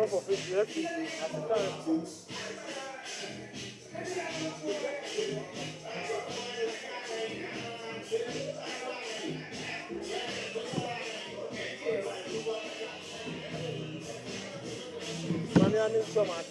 home for refugees at the time. Money and so much.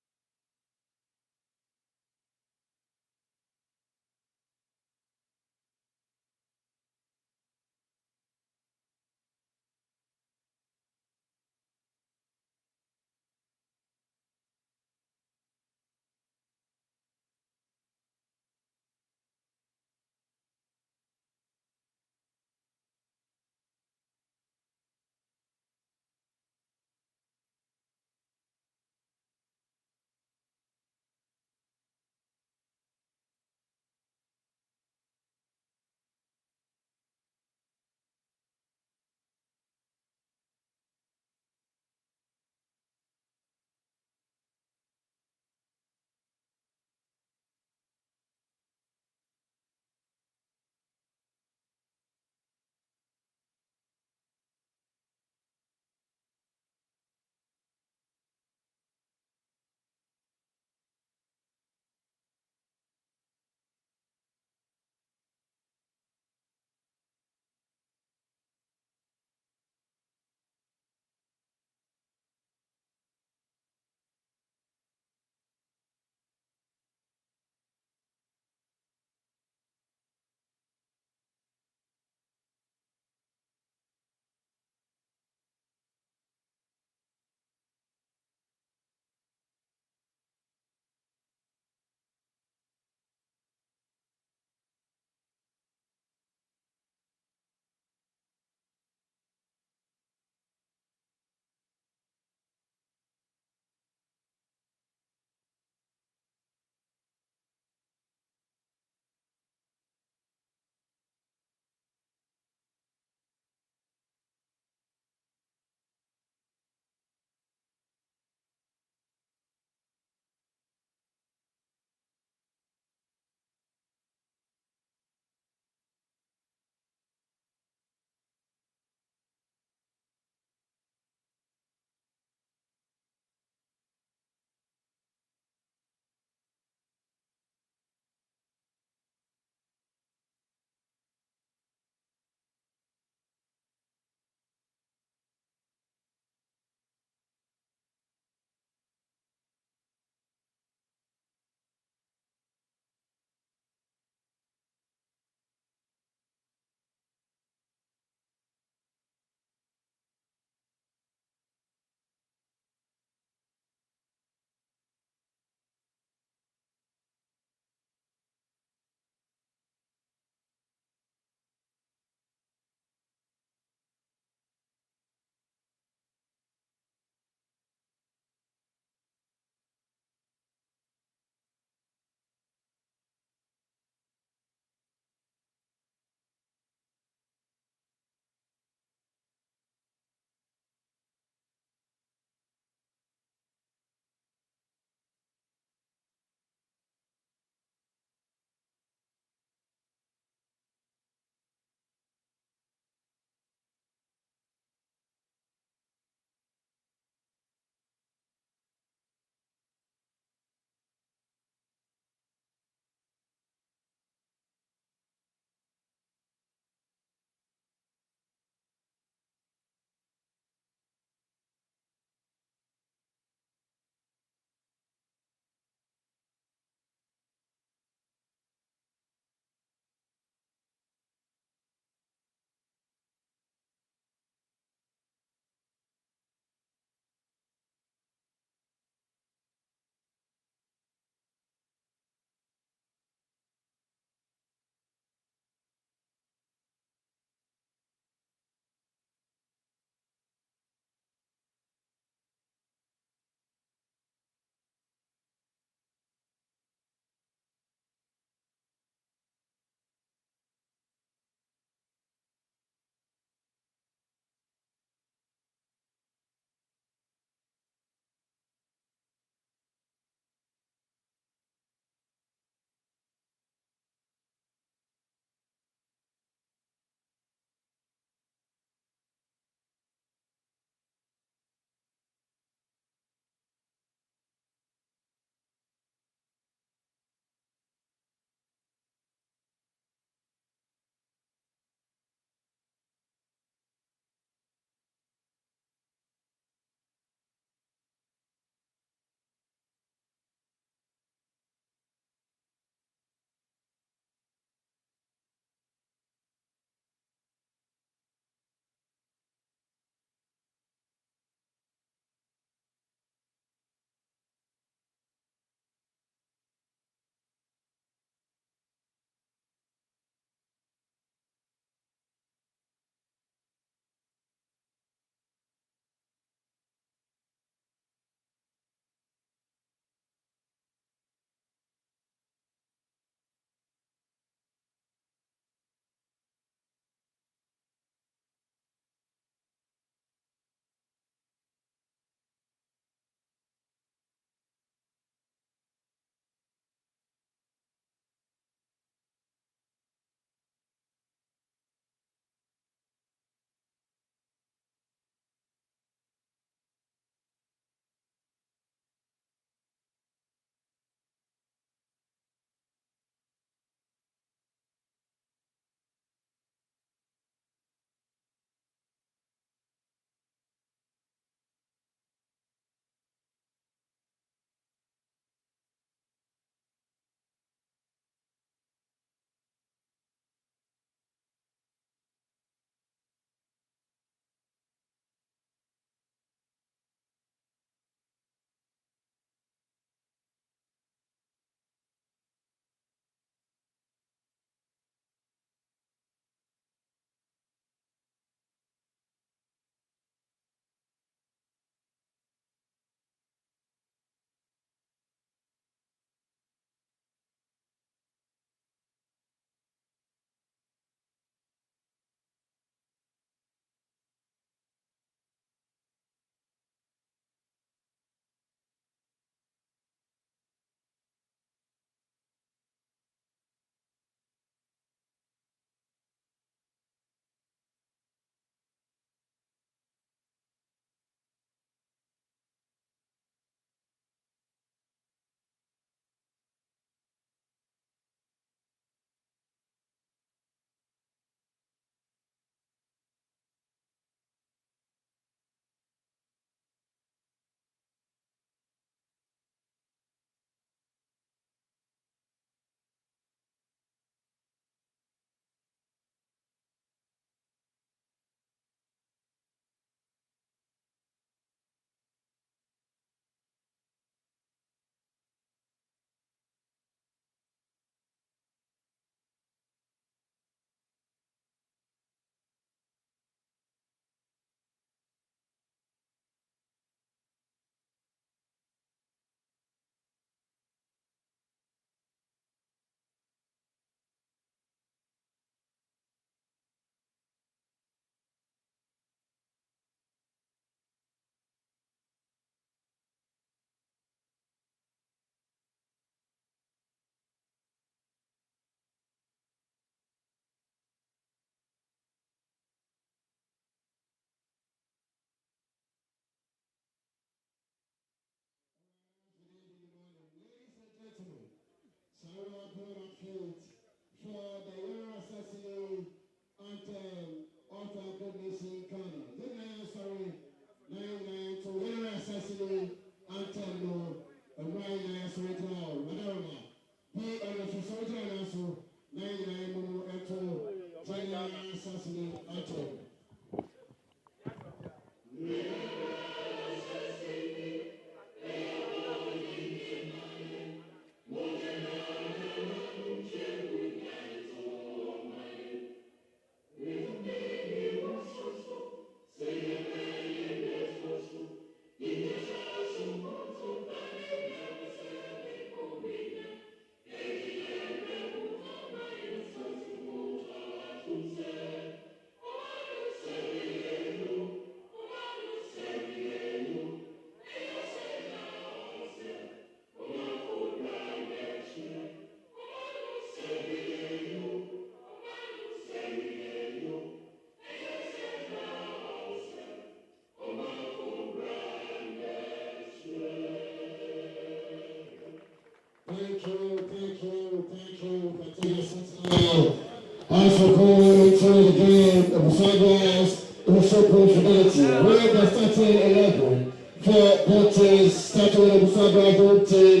Also going into the game, Ebusua Dwarfs, Nsuopun Fidelity. We're the starting 11 for both teams, starting with Ebusua Dwarfs both team.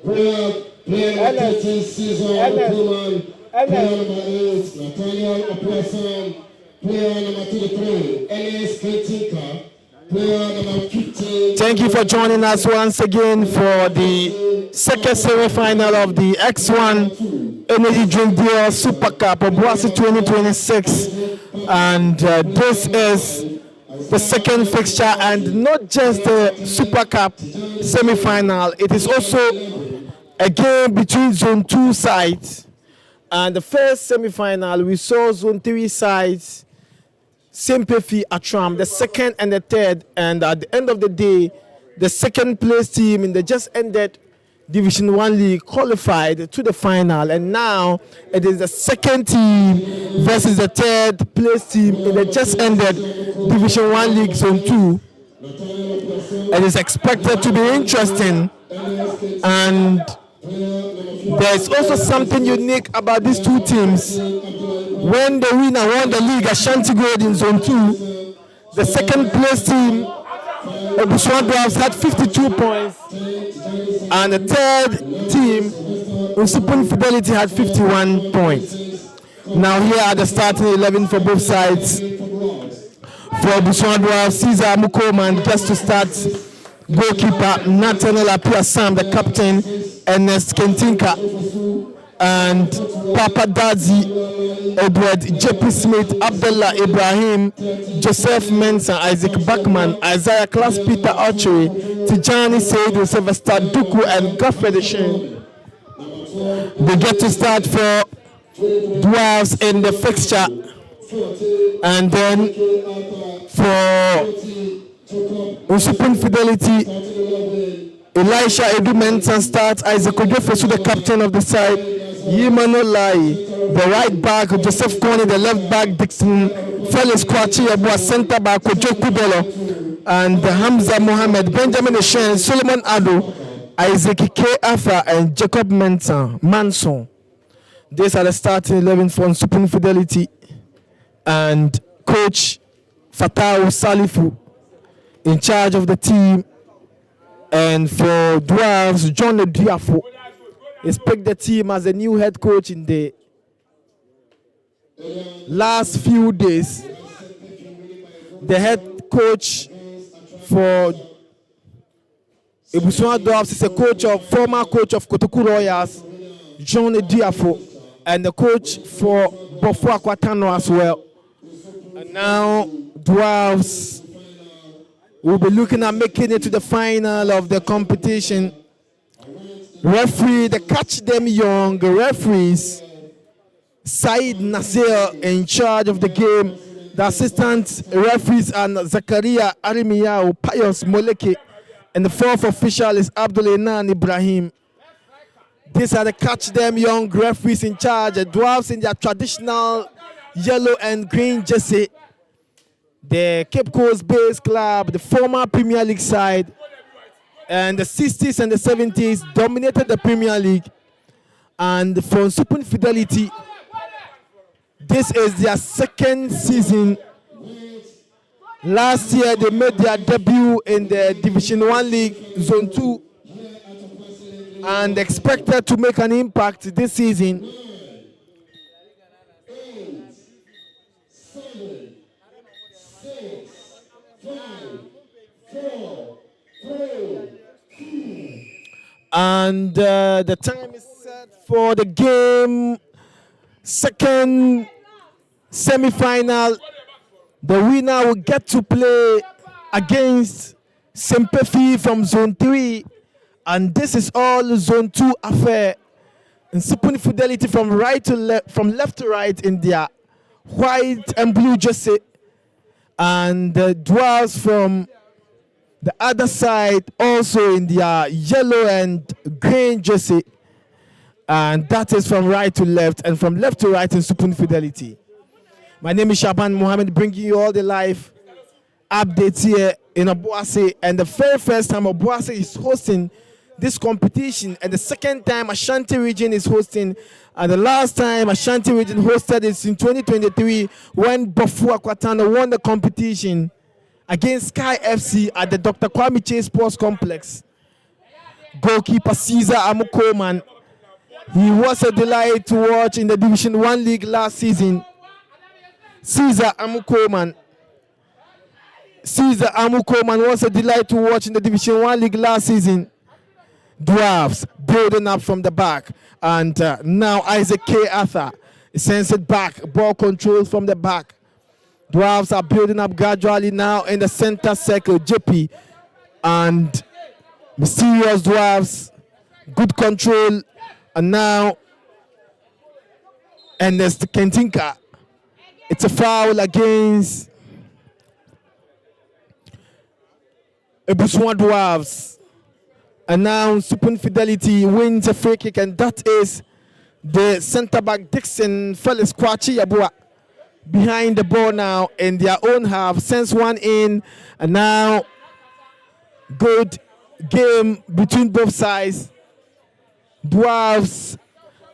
We're playing number 13 season, Pullman, player number 8, Nathaniel Apuasan, player number 23, Ellis Ketinka, player number 15. Thank you for joining us once again for the second semi-final of the X1 Energy Drink Deal Super Cup Obuasi 2026, and this is the second fixture, and not just the Super Cup semi-final. It is also a game between Zone 2 sides, and the first semi-final we saw Zone 3 sides Sempefi Atram, the second and the third, and at the end of the day, the second place team in the just ended Division 1 League qualified to the final, and now it is the second team versus the third place team in the just ended Division 1 League Zone 2. It is expected to be interesting, and there's also something unique about these two teams. When the winner won the league, Ashanti Gold in Zone 2, the second place team, Ebusua Dwarfs, had 52 points, and the third team, Nsuopun Fidelity, had 51 points. Now here are the starting 11 for both sides. For Ebusua Dwarfs, Caesar Mukoman gets to start. Goalkeeper Nathaniel Apuasan, the captain, Ernest Kentinka, and Papa Dazi, Edward JP Smith, Abdullah Ibrahim, Joseph Mensah, Isaac Bachman, Isaiah Class, Peter Archery, Tijani Seydu, Sylvester Duku, and Godfrey Shin. They get to start for Dwarfs in the fixture, and then for Nsuopun Fidelity, Elisha Edu Mensah starts. Isaac Ojofosu, the captain of the side. Yimano Lai, the right back. Joseph Kone, the left back. Dixon Felix Kwachi Abua, center back. Kojo Kubelo, and Hamza Mohammed, Benjamin Eshen, Solomon Ado, Isaac K. Afa, and Jacob Mensah Manson. These are the starting 11 for Nsuopun Fidelity, and coach Fatau Salifu in charge of the team. And for Dwarfs, John Diafo has picked the team as a new head coach in the last few days. The head coach for Ebusua Dwarfs is a former coach of Kotoku Royals, John Diafo, and the coach for Bofo Akwatano as well. And now Dwarfs will be looking at making it to the final of the competition. Referee, the Catch Them Young referees, Said Nasir in charge of the game. The assistant referees are Zakaria Arimiyao, Pius Moleke, and the fourth official is Abdul Enan Ibrahim. These are the Catch Them Young referees in charge. The Dwarfs in their traditional yellow and green jersey. The Cape Coast Base Club, the former Premier League side, and the 60s and the 70s dominated the Premier League. And for Nsuopun Fidelity, this is their second season. Last year, they made their debut in the Division 1 League, Zone 2, and expected to make an impact this season. And the time is set for the game. Second semi-final. The winner will get to play against Sympathy from Zone 3. And this is all Zone 2 affair. Nsuopun Fidelity from left to right in their white and blue jersey. And the Dwarfs from the other side also in their yellow and green jersey. And that is from right to left, and from left to right in Nsuopun Fidelity. My name is Shaban Mohammed, bringing you all the live updates here in Obuasi. And the very first time Obuasi is hosting this competition, and the second time Ashanti region is hosting, and the last time Ashanti region hosted is in 2023 when Bafua Kwatano won the competition against Sky FC at the Dr. Kwame Chase Sports Complex. Goalkeeper Caesar Amukoman, he was a delight to watch in the Division 1 League last season. Caesar Amukoman was a delight to watch in the Division 1 League last season. Dwarfs building up from the back, and now Isaac K. Arthur sends it back, ball control from the back. Dwarfs are building up gradually now in the center circle. JP and Mysterious Dwarfs, good control, and now Ernest Kentinka. It's a foul against Ebusua Dwarfs. And now Nsuopun Fidelity wins a free kick, and that is the centre back Dixon Felix Kwachi Yabua behind the ball now in their own half, sends one in, and now good game between both sides. Dwarfs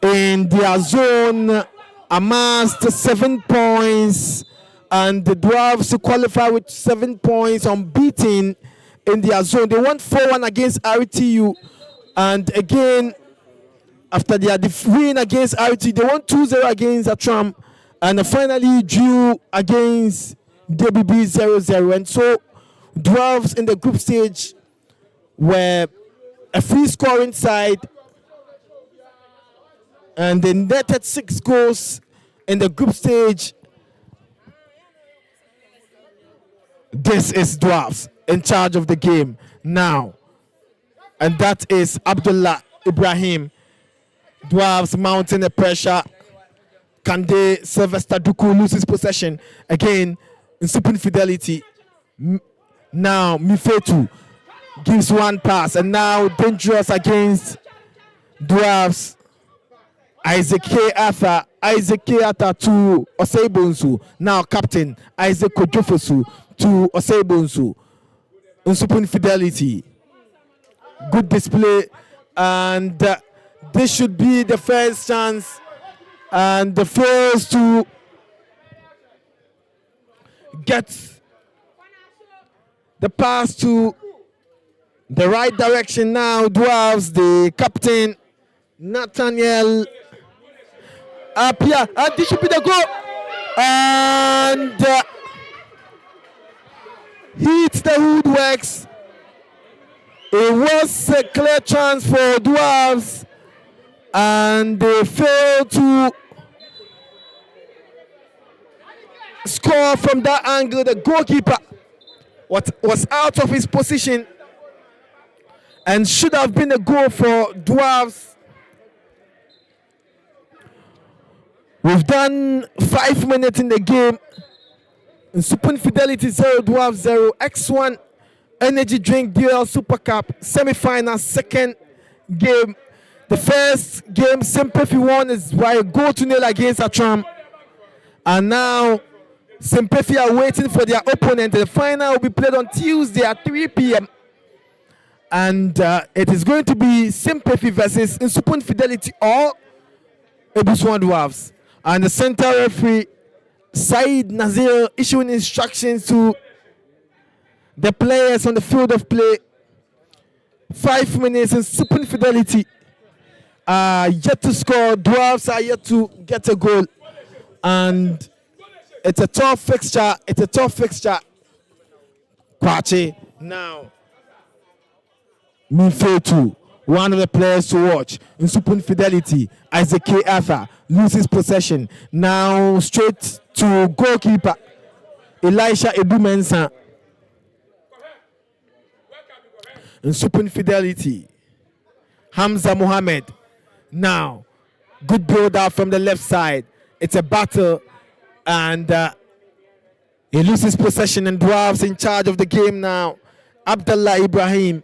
in their zone amassed 7 points, and the Dwarfs qualify with 7 points unbeaten in their zone. They won 4-1 against RTU, and again after their win against RTU, they won 2-0 against Atram, and finally drew against DBB 0-0. And so Dwarfs in the group stage were a free scoring side, and they netted 6 goals in the group stage. This is Dwarfs in charge of the game now, and that is Abdullah Ibrahim. Dwarfs mounting the pressure. Kande Sylvester Duku loses possession again. Nsuopun Fidelity. Now Mifetu gives one pass, and now dangerous against Dwarfs. Isaac K. Arthur to Osebonsu. Now captain Isaac Kojofosu to Osebonsu. Nsuopun Fidelity. Good display, and this should be the first chance, and the first to get the pass to the right direction. Now Dwarfs, the captain Nathaniel Apia, and this should be the goal, and hits the woodworks. It was a clear chance for Dwarfs, and they failed to score from that angle. The goalkeeper was out of his position and should have been a goal for Dwarfs. We've done 5 minutes in the game. Nsuopun Fidelity 0, Dwarfs 0. X1 Energy Drink DL Super Cup semi-final, second game. The first game, Sympathy won is by a goal to nil against Atram. And now Sympathy are waiting for their opponent. The final will be played on Tuesday at 3 p.m. And it is going to be Sympathy versus Nsuopun Fidelity, or Ebusua Dwarfs. And the center referee, Said Nazir, issuing instructions to the players on the field of play. 5 minutes in Nsuopun Fidelity. Yet to score. Dwarfs are yet to get a goal. And it's a tough fixture. Kwache now. Mifetu, one of the players to watch. In Nsuopun Fidelity, Isaac K. Arthur loses possession. Now straight to goalkeeper Elisha Edumensa. In Nsuopun Fidelity, Hamza Mohammed. Now, good build out from the left side. It's a battle, and he loses possession, and Dwarfs in charge of the game now. Abdullah Ibrahim,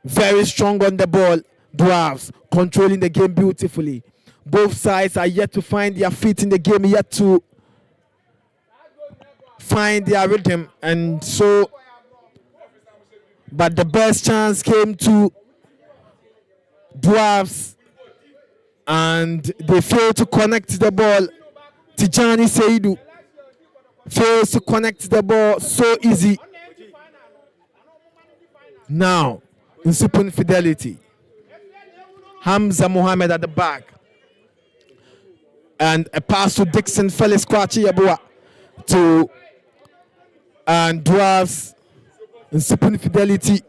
very strong on the ball. Dwarfs controlling the game beautifully. Both sides are yet to find their feet in the game, yet to find their rhythm, and so. But the best chance came to Dwarfs, and they failed to connect the ball. Tijani Seidu fails to connect the ball so easy. Now, in Nsuopun Fidelity, Hamza Mohammed at the back. And a pass to Dixon Felix Kwachi Yabua to and Dwarfs in Nsuopun Fidelity.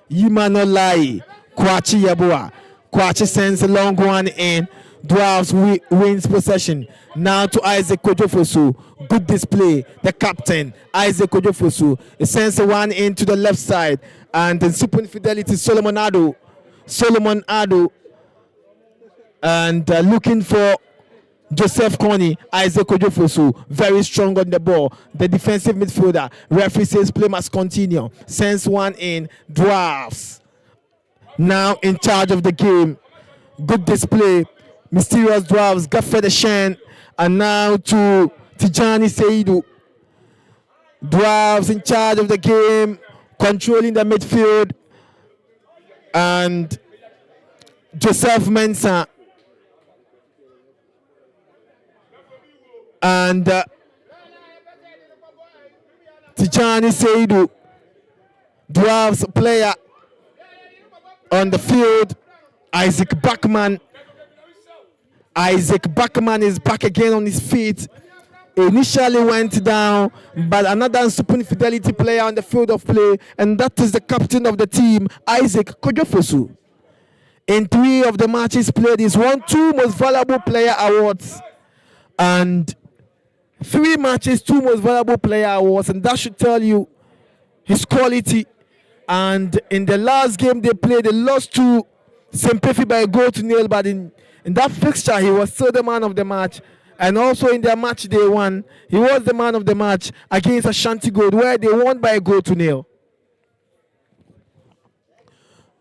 Yimanolai Kwachi Yabua. Kwachi sends a long one in. Dwarfs wins possession. Now to Isaac Kojofosu. Good display. The captain, Isaac Kojofosu. He sends a one in to the left side. And in Nsuopun Fidelity, Solomon Ado. And looking for Joseph Kony, Isaac Kojofosu, very strong on the ball. The defensive midfielder. Referee says play must continue. Sends one in. Dwarfs now in charge of the game. Good display. Mysterious Dwarfs, Gaffed Shen, and now to Tijani Seidu. Dwarfs in charge of the game, controlling the midfield. And Joseph Mensah. And Tijani Seidu, Dwarfs player on the field. Isaac Bachman is back again on his feet. Initially went down, but another Nsuopun Fidelity player on the field of play, and that is the captain of the team, Isaac Kojofosu. In 3 of the matches played, he's won 2 most valuable player awards, and 3 matches, 2 most valuable player awards, and that should tell you his quality. And in the last game they played, they lost to Sempefi by a goal to nil, but in that fixture he was still the man of the match. And also in their match day 1, he was the man of the match against Ashanti Gold, where they won by a goal to nil.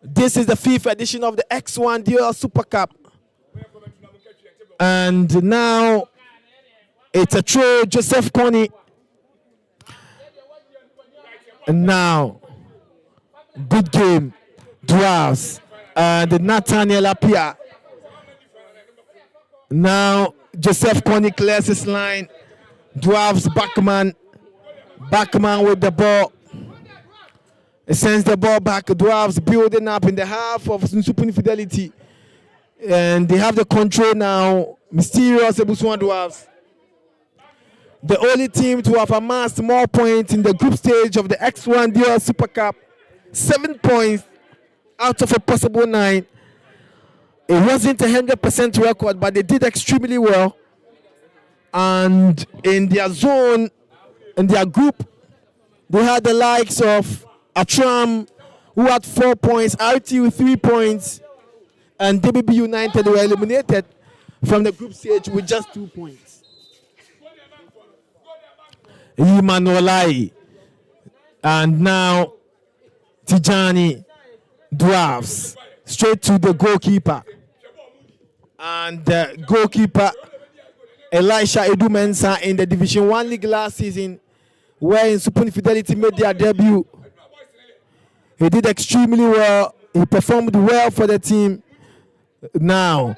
This is the 5th edition of the X1 DL Super Cup. And now it's a throw, Joseph Kony. And now, good game, Dwarfs and Nathaniel Apia. Now, Joseph Kony clears his line. Dwarfs Bachman with the ball. He sends the ball back. Dwarfs building up in the half of Nsuopun Fidelity. And they have the control now. Mysterious Ebusua Dwarfs. The only team to have amassed more points in the group stage of the X1 DL Super Cup. 7 points out of a possible 9. It wasn't a 100% record, but they did extremely well. And in their zone, in their group, they had the likes of Atram, who had 4 points, RT with 3 points, and DBB United were eliminated from the group stage with just 2 points. Imanolai, and now Tijani Dwarfs straight to the goalkeeper, and the goalkeeper Elisha Edumensa in the Division 1 league last season, where Nsuopun Fidelity made their debut. He did extremely well. He performed well for the team. Now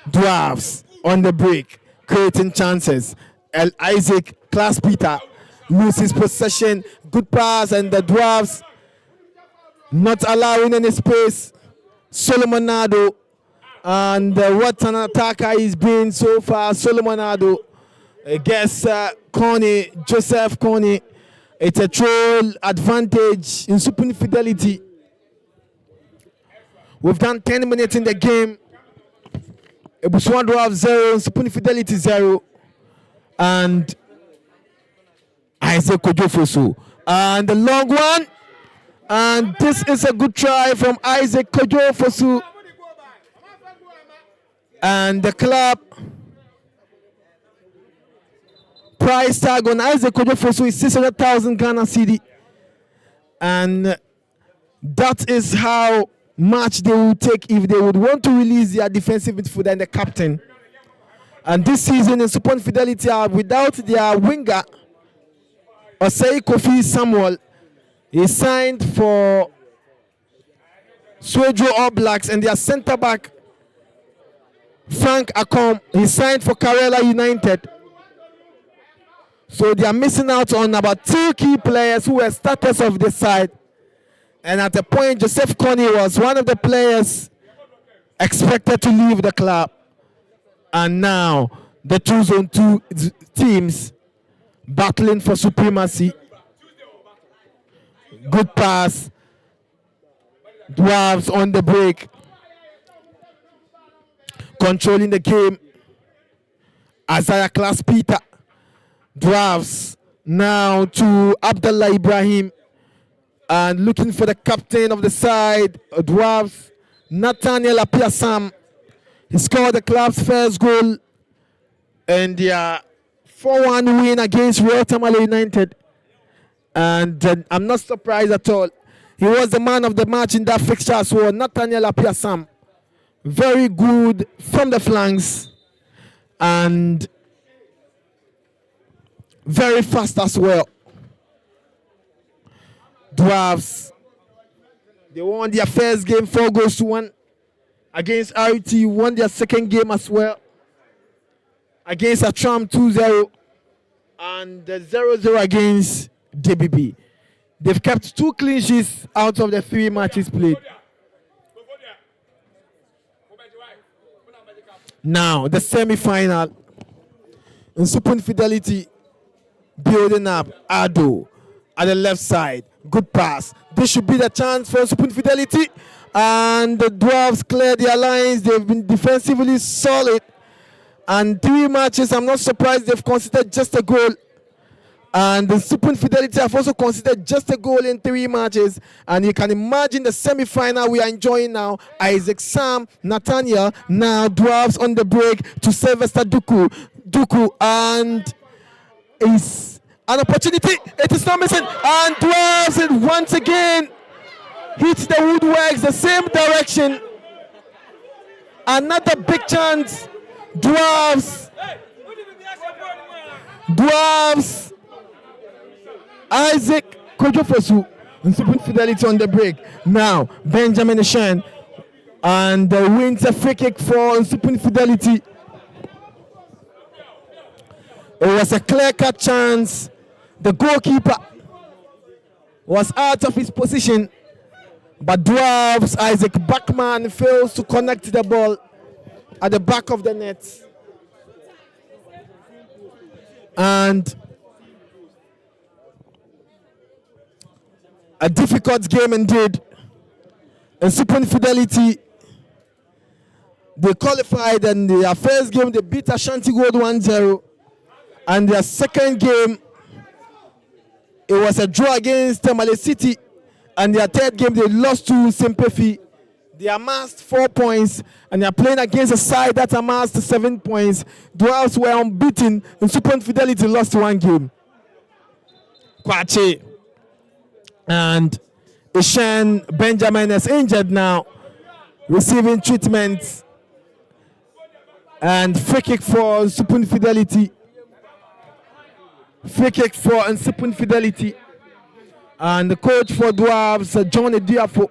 Dwarfs on the break, creating chances. Isaac Class Peter loses possession. Good pass, and the Dwarfs not allowing any space. Solomonado, and what an attacker he's been so far. Solomonado against Coney, Joseph Coney. It's a troll advantage in Nsuopun Fidelity. We've done 10 minutes in the game. Ebusua Dwarfs 0, Nsuopun Fidelity 0. And Isaac Kojofosu. And the long one. And this is a good try from Isaac Kojofosu. And the club price tag on Isaac Kojofosu is 600,000 Ghana cedi. And that is how much they will take if they would want to release their defensive midfielder and the captain. And this season in Nsuopun Fidelity are without their winger, Osei Kofi Samuel. He signed for Swedro All Blacks, and their centre back Frank Akom, he signed for Karela United. So they are missing out on about 2 key players who were starters of the side. And at a point, Joseph Coney was one of the players expected to leave the club. And now the 2 Zone 2 teams battling for supremacy. Good pass. Dwarfs on the break. Controlling the game. Isaiah Class Peter. Dwarfs now to Abdullah Ibrahim. And looking for the captain of the side. Dwarfs, Nathaniel Apiasam. He scored the club's first goal in their 4-1 win against Royal Tamale United. And I'm not surprised at all. He was the man of the match in that fixture as well. Nathaniel Apiasam. Very good from the flanks. And very fast as well. Dwarfs, they won their first game 4-1 against RT. Won their second game as well against Atram 2-0 and 0-0 against DBB. They've kept 2 clean sheets out of the 3 matches played. Now the semi-final. Nsuopun Fidelity building up. Ado at the left side. Good pass. This should be the chance for Nsuopun Fidelity. And the Dwarfs clear their lines. They've been defensively solid. And 3 matches, I'm not surprised they've conceded just a goal. And the Nsuopun Fidelity have also conceded just a goal in 3 matches. And you can imagine the semi-final we are enjoying now. Isaac Sam, Nathaniel, now Dwarfs on the break to Sylvester Duku. And is an opportunity. It is not missing. And Dwarfs once again hits the woodworks the same direction. Another big chance. Dwarfs. Isaac Kojofosu. Nsuopun Fidelity on the break. Now Benjamin Eshen. And wins a free kick for Nsuopun Fidelity. It was a clear-cut chance. The goalkeeper was out of his position. But Dwarfs, Isaac Backman fails to connect the ball at the back of the net. And a difficult game indeed. Nsuopun Fidelity, they qualified, and their first game they beat Ashanti Gold 1-0. And their second game, it was a draw against Tamale City. And their third game, they lost to Simpefi. They amassed 4 points, and they are playing against a side that amassed 7 points. Dwarfs were unbeaten, and Nsuopun Fidelity lost 1 game. Kwache and Ishan Benjamin is injured now, receiving treatment. And free kick for Nsuopun Fidelity. Free kick for Nsuopun Fidelity. And the coach for Dwarfs, John Ediafo,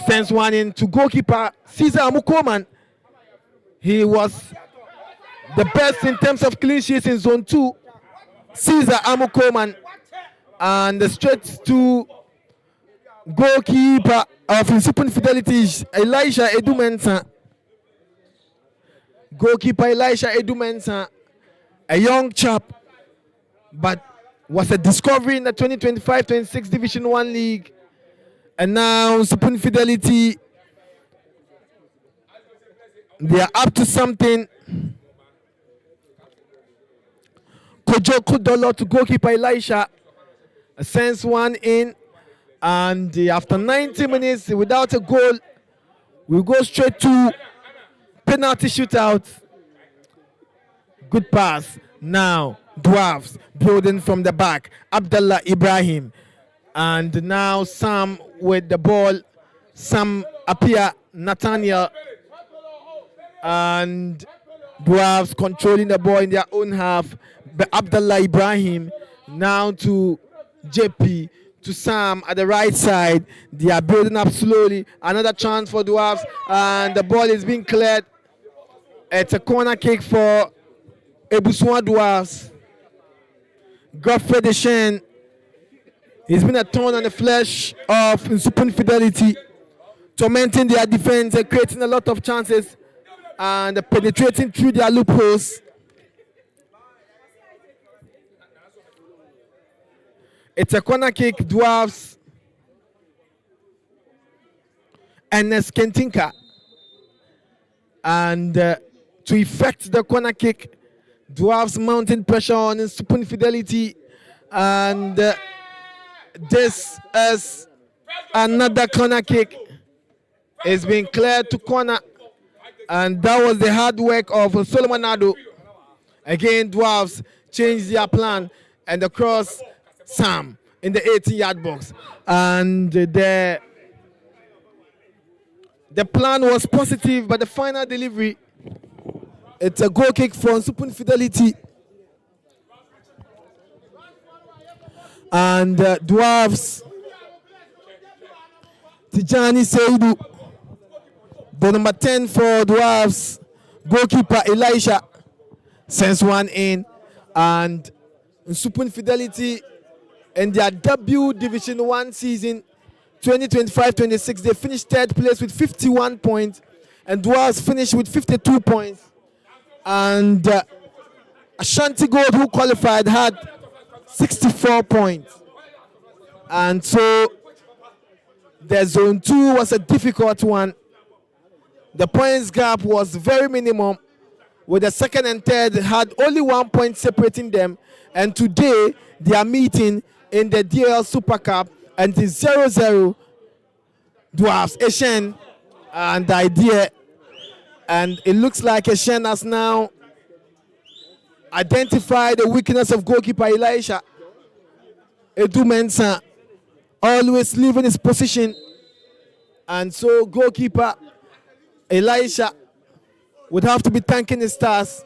sends one in to goalkeeper Caesar Mukoman. He was the best in terms of clean sheets in Zone 2. Caesar Amukoman. And straight to goalkeeper of Nsuopun Fidelity, Elisha Edumensa. Goalkeeper Elisha Edumensa, a young chap, but was a discovery in the 2025-26 Division 1 League. And now Nsuopun Fidelity, they are up to something. Kojo Kudolo to goalkeeper Elisha, sends one in, and after 90 minutes without a goal, we go straight to penalty shootout. Good pass. Now Dwarfs building from the back. Abdullah Ibrahim, and now Sam with the ball. Sam Apia Nathaniel, and Dwarfs controlling the ball in their own half. Abdullah Ibrahim now to JP, to Sam at the right side. They are building up slowly. Another chance for Dwarfs, and the ball is being cleared. It's a corner kick for Ebusua Dwarfs. Godfrey Deshen, he's been a thorn on the flesh of Nsuopun Fidelity, tormenting their defense and creating a lot of chances and penetrating through their loopholes. It's a corner kick. Dwarfs and Kentinka, and to effect the corner kick, Dwarfs mounting pressure on Nsuopun Fidelity, and this is another corner kick. It's been cleared to corner, and that was the hard work of Solomon Ado. Again, Dwarfs changed their plan, and the cross Sam in the 18-yard box, and the plan was positive, but the final delivery, it's a goal kick for Nsuopun Fidelity, and Dwarfs, Tijani Seidu, the number 10 for Dwarfs, goalkeeper Elisha, sends one in, and Nsuopun Fidelity in their debut Division 1 season 2025-26, they finished third place with 51 points, and Dwarfs finished with 52 points. And Ashanti Gold, who qualified, had 64 points. And so the Zone 2 was a difficult one. The points gap was very minimum, with the second and third had only 1 point separating them. And today they are meeting in the DL Super Cup, and it's 0-0. Dwarfs, Eshen, and the idea, and it looks like Eshen has now identified the weakness of goalkeeper Elisha. Edu Mensah always leaving his position, and so goalkeeper Elisha would have to be thanking his stars.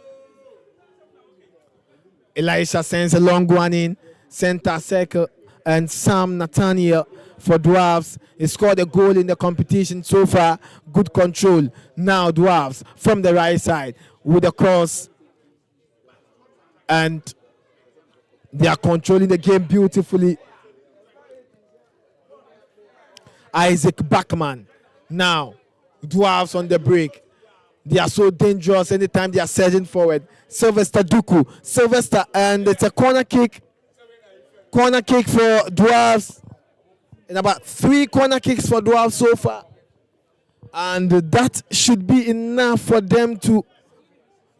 Elisha sends a long one in center circle, and Sam Nathaniel for Dwarfs. He scored a goal in the competition so far. Good control. Now Dwarfs from the right side with a cross, and they are controlling the game beautifully. Isaac Bachman. Now Dwarfs on the break. They are so dangerous anytime they are surging forward. Sylvester Duku. Sylvester, and it's a corner kick. Corner kick for Dwarfs. And about 3 corner kicks for Dwarfs so far. And that should be enough for them to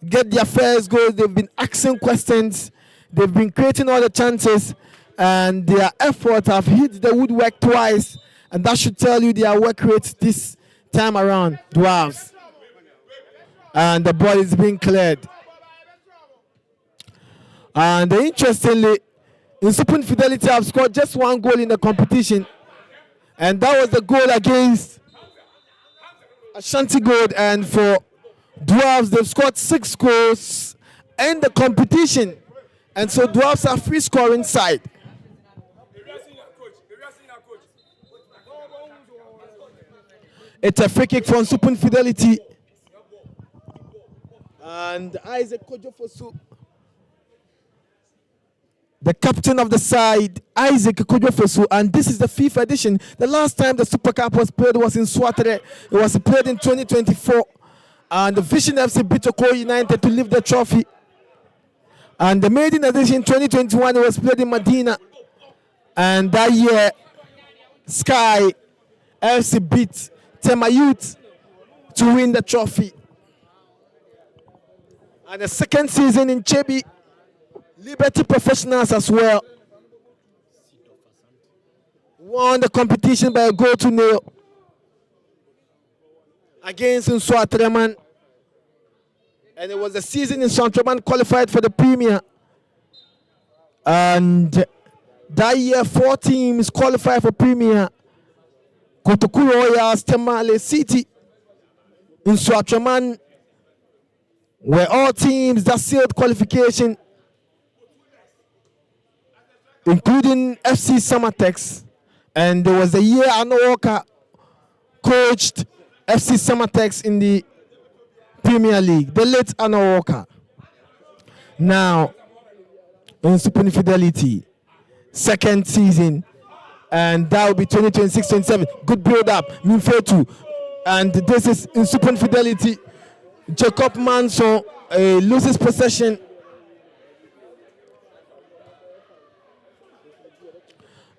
get their first goal. They've been asking questions. They've been creating all the chances. And their effort have hit the woodwork twice. And that should tell you their work rate this time around, Dwarfs. And the ball is being cleared. And interestingly, Nsuopun Fidelity have scored just 1 goal in the competition, and that was the goal against Ashanti Gold. And for Dwarfs, they've scored 6 goals in the competition, and so Dwarfs are free scoring side. It's a free kick for Nsuopun Fidelity. And Isaac Kojofosu, the captain of the side, Isaac Kojofosu, and this is the 5th edition. The last time the Super Cup was played was in Swatere. It was played in 2024, and the Vision FC beat Oko United to lift the trophy. And the maiden edition 2021 was played in Medina, and that year Sky FC beat Tema Youth to win the trophy. And the second season in Chebi, Liberty Professionals as well won the competition by a goal to nil against Nsuopun. And it was the season in Nsuopun qualified for the Premier. And that year, 4 teams qualified for Premier. Kotoku Royals, Temale City, Nsuopun were all teams that sealed qualification, including FC Samatex. And there was a year Arno Walker coached FC Samatex in the Premier League, the late Arno Walker. Now, Nsuopun Fidelity, second season, and that will be 2026-27. Good build up, Minfetu. And this is Nsuopun Fidelity. Jacob Manson loses possession.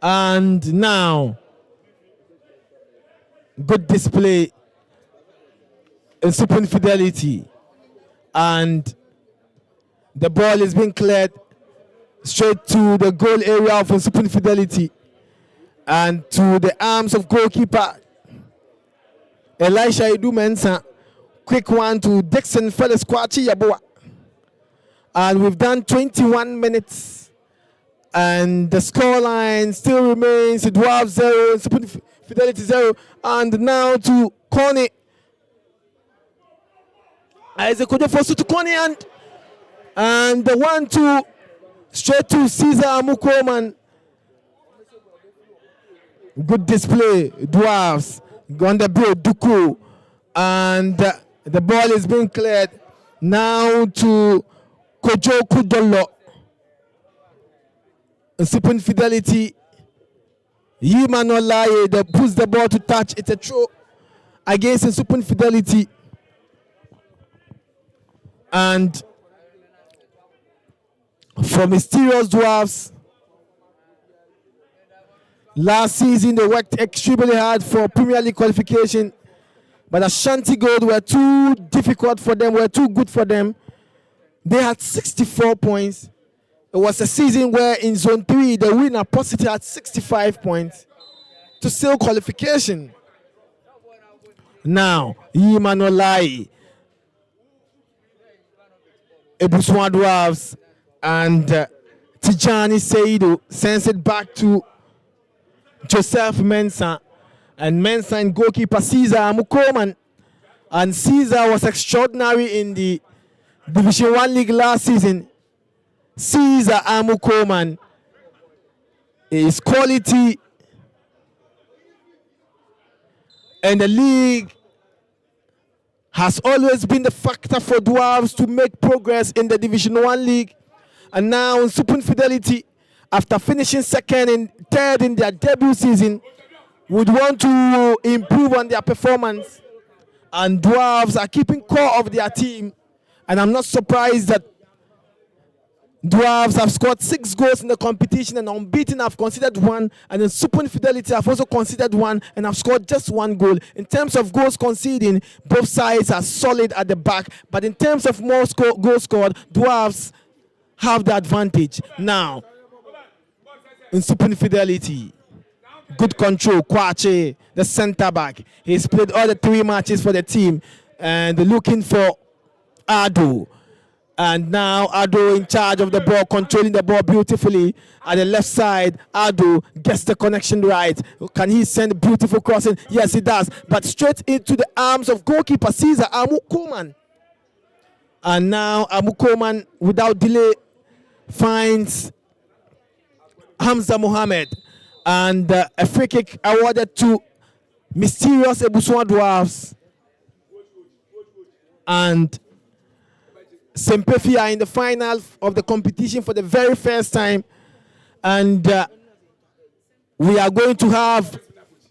And now, good display in Nsuopun Fidelity. And the ball is being cleared straight to the goal area of Nsuopun Fidelity and to the arms of goalkeeper Elisha Edu Mensah. Quick one to Dixon Felix Kwachi Yaboa. And we've done 21 minutes. And the scoreline still remains Dwarfs 0, Nsuopun Fidelity 0. And now to Connie. Isaac Kojofosu to Connie, and the 1-2 straight to Caesar Amukoman. Good display, Dwarfs on the build, Duku. And the ball is being cleared now to Kojo Kudolo. Nsuopun Fidelity. Yimanolaye that puts the ball to touch. It's a throw against Nsuopun Fidelity. And for Mysterious Dwarfs, last season they worked extremely hard for Premier League qualification, but Ashanti Gold were too difficult for them, were too good for them. They had 64 points. It was a season where in Zone 3, the winner Positive had 65 points to seal qualification. Now, Yimanolai, Ebusua Dwarfs, and Tijani Seidu sends it back to Joseph Mensah. And Mensah and goalkeeper Caesar Amukoman. And Caesar was extraordinary in the Division 1 League last season. Caesar Amukoman is quality, and the league has always been the factor for Dwarfs to make progress in the Division 1 League. And now Nsuopun Fidelity, after finishing second and third in their debut season, would want to improve on their performance. And Dwarfs are keeping core of their team. And I'm not surprised that Dwarfs have scored 6 goals in the competition and unbeaten have conceded 1, and then Nsuopun Fidelity have also conceded 1 and have scored just 1 goal. In terms of goals conceding, both sides are solid at the back, but in terms of more goals scored, Dwarfs have the advantage. Now, Nsuopun Fidelity, good control, Kwache, the centre back. He's played all the 3 matches for the team, and looking for Ado. And now Ado in charge of the ball, controlling the ball beautifully at the left side. Ado gets the connection right. Can he send a beautiful crossing? Yes, he does. But straight into the arms of goalkeeper Caesar Amukoman. And now Amukoman, without delay, finds Hamza Mohammed. And a free kick awarded to Mysterious Ebusua Dwarfs. And Sempefi are in the final of the competition for the very first time. And we are going to have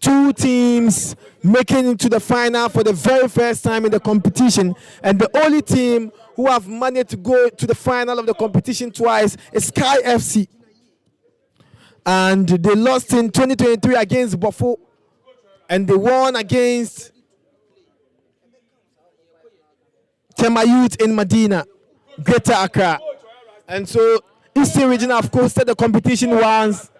2 teams making it to the final for the very first time in the competition. And the only team who have managed to go to the final of the competition twice is Sky FC. And they lost in 2023 against Buffalo. And they won against Tema Youth in Medina, Greater Accra. And so Eastern Region have hosted the competition once.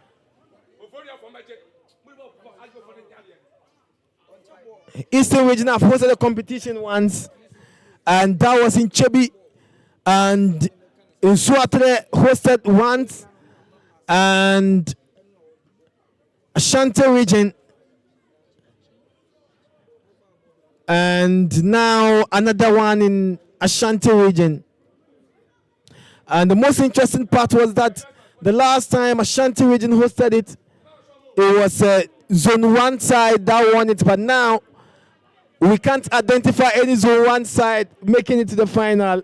Eastern Region have hosted the competition once, and that was in Chebi. And Nsuopun hosted once, and Ashanti Region, and now another one in Ashanti Region. And the most interesting part was that the last time Ashanti Region hosted it, it was Zone 1 side that won it, but now we can't identify any Zone 1 side making it to the final.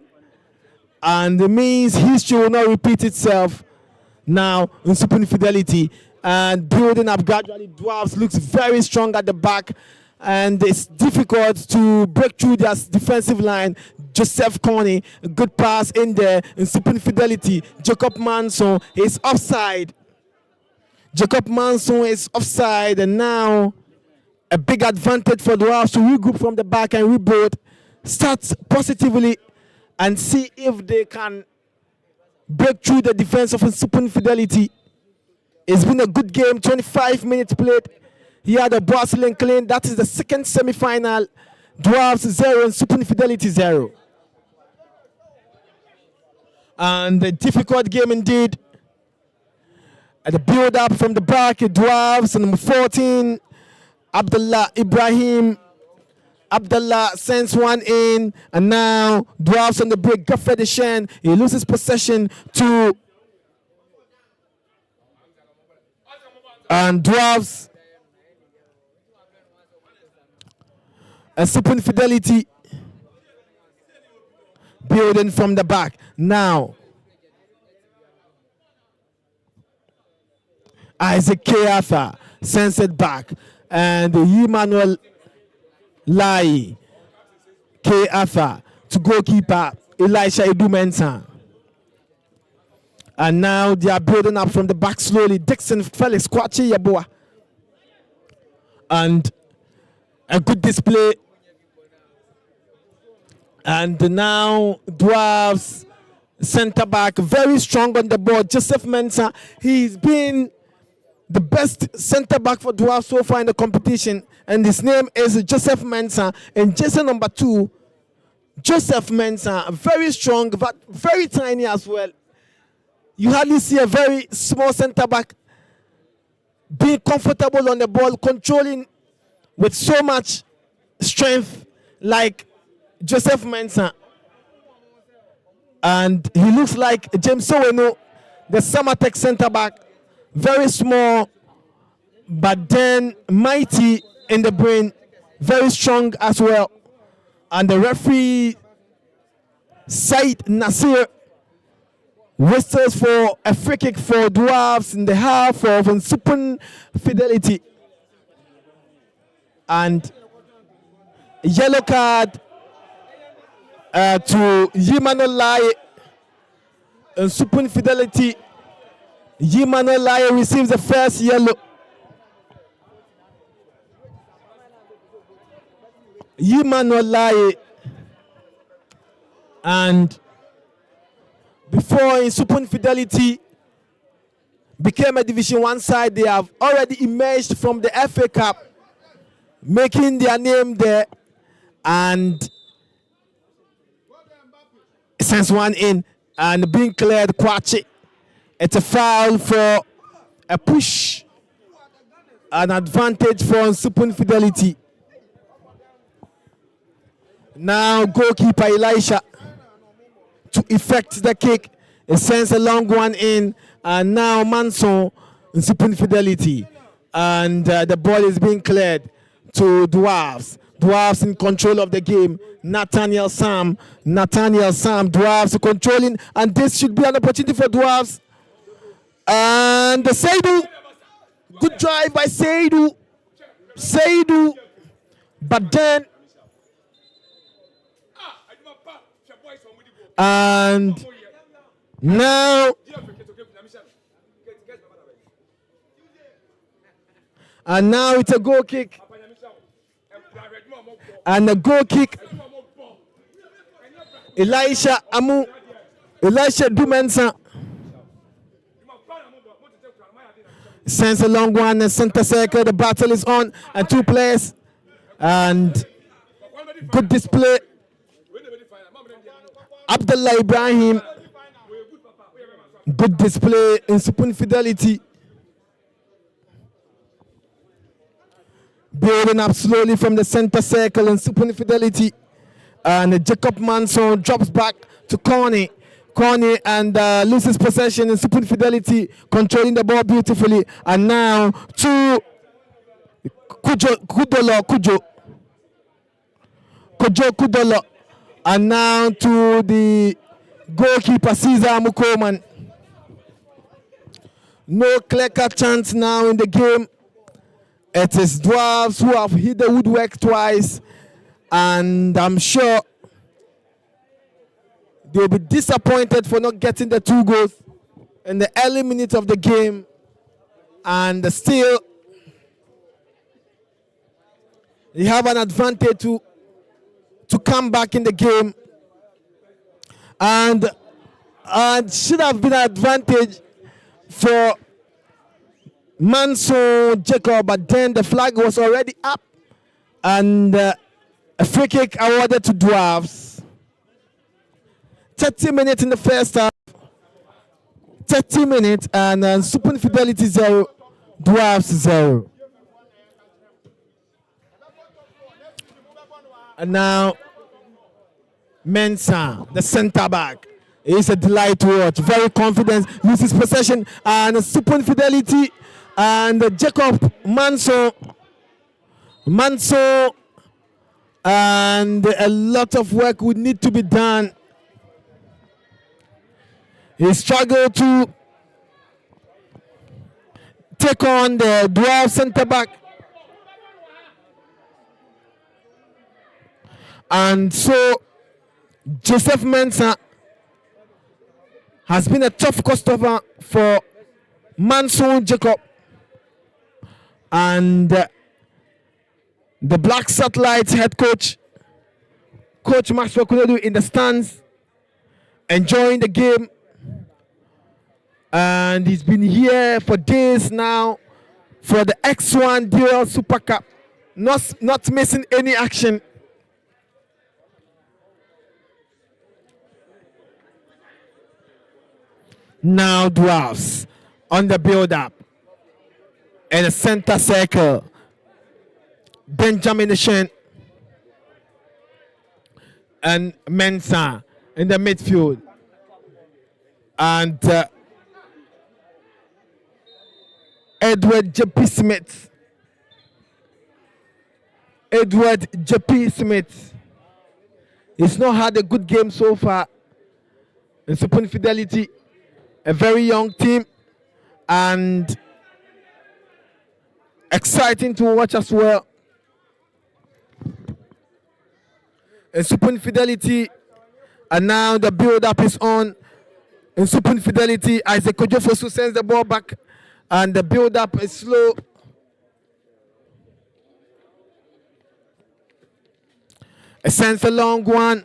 And it means history will not repeat itself now in Nsuopun Fidelity. And building up gradually, Dwarfs looks very strong at the back. And it's difficult to break through their defensive line. Joseph Coney, a good pass in there. In Nsuopun Fidelity, Jacob Manson is offside. Jacob Manson is offside, and now a big advantage for Dwarfs to regroup from the back and rebuild, start positively, and see if they can break through the defense of Nsuopun Fidelity. It's been a good game, 25 minutes played. He had a Brazilian clean. That is the second semi-final. Dwarfs 0 and Nsuopun Fidelity 0. And a difficult game indeed. At the build-up from the back, Dwarfs and number 14, Abdullah Ibrahim. Abdullah sends one in, and now Dwarfs on the break. Gaffed Deshen, he loses possession to and Dwarfs. And Nsuopun Fidelity building from the back. Now Isaac K. Arthur sends it back, and Emmanuel Lai K. Arthur to goalkeeper Elisha Edumensa. And now they are building up from the back slowly. Dixon Felix Kwachi Yaboa. And a good display. And now Dwarfs center back, very strong on the ball. Joseph Mensah, he's been the best center back for Dwarfs so far in the competition, and his name is Joseph Mensah. And jersey number 2, Joseph Mensah, very strong but very tiny as well. You hardly see a very small center back being comfortable on the ball, controlling with so much strength like Joseph Mensah. And he looks like James Oweno, the Samatech center back. Very small, but then mighty in the brain, very strong as well. And the referee, Said Nasir, whistles for a free kick for Dwarfs in the half of Nsuopun Fidelity. And yellow card to Yimano Lai. Nsuopun Fidelity. Yimano Lai receives the first yellow. Yimano Lai. And before Nsuopun Fidelity became a Division 1 side, they have already emerged from the FA Cup, making their name there, and sends one in and being cleared. Kwachi. It's a foul for a push, an advantage for Nsuopun Fidelity. Now goalkeeper Elisha to effect the kick. It sends a long one in, and now Manson, Nsuopun Fidelity. And the ball is being cleared to Dwarfs. Dwarfs in control of the game. Nathaniel Sam, Dwarfs controlling, and this should be an opportunity for Dwarfs. And Seidu, good drive by Seidu, but then, and now, it's a goal kick. And a goal kick. Elisha Dumensa sends a long one in center circle. The battle is on, and 2 players. And good display. Abdullah Ibrahim. Good display in Nsuopun Fidelity. Building up slowly from the center circle in Nsuopun Fidelity. And Jacob Manson drops back to Corny and loses possession in Nsuopun Fidelity, controlling the ball beautifully. And now to Kudolo. And now to the goalkeeper, Caesar Mukoman. No clear-cut chance now in the game. It is Dwarfs who have hit the woodwork twice, and I'm sure they'll be disappointed for not getting the 2 goals in the early minutes of the game. And still, they have an advantage to come back in the game. And should have been an advantage for Manso Jacob, but then the flag was already up, and a free kick awarded to Dwarfs. 30 minutes in the first half. 30 minutes, and Nsuopun Fidelity 0, Dwarfs 0. And now Mensah, the centre back, is a delight to watch. Very confident, loses possession, and Nsuopun Fidelity and Jacob Manso, and a lot of work would need to be done. He struggled to take on the Dwarf centre back, and so Joseph Mensah has been a tough customer for Manso Jacob. And the Black Satelites head coach, Coach Maxwell Kunedu, in the stands, enjoying the game. And he's been here for days now for the X1 Dual Super Cup, not missing any action. Now Dwarfs on the build-up. In the center circle, Benjamin Ishen and Mensah in the midfield. And Edward J.P. Smith. He's not had a good game so far. In Nsuopun Fidelity, a very young team, and exciting to watch as well. Nsuopun Fidelity, and now the build-up is on. Nsuopun Fidelity, Isaac Kojofosu sends the ball back, and the build-up is slow. It sends a long one,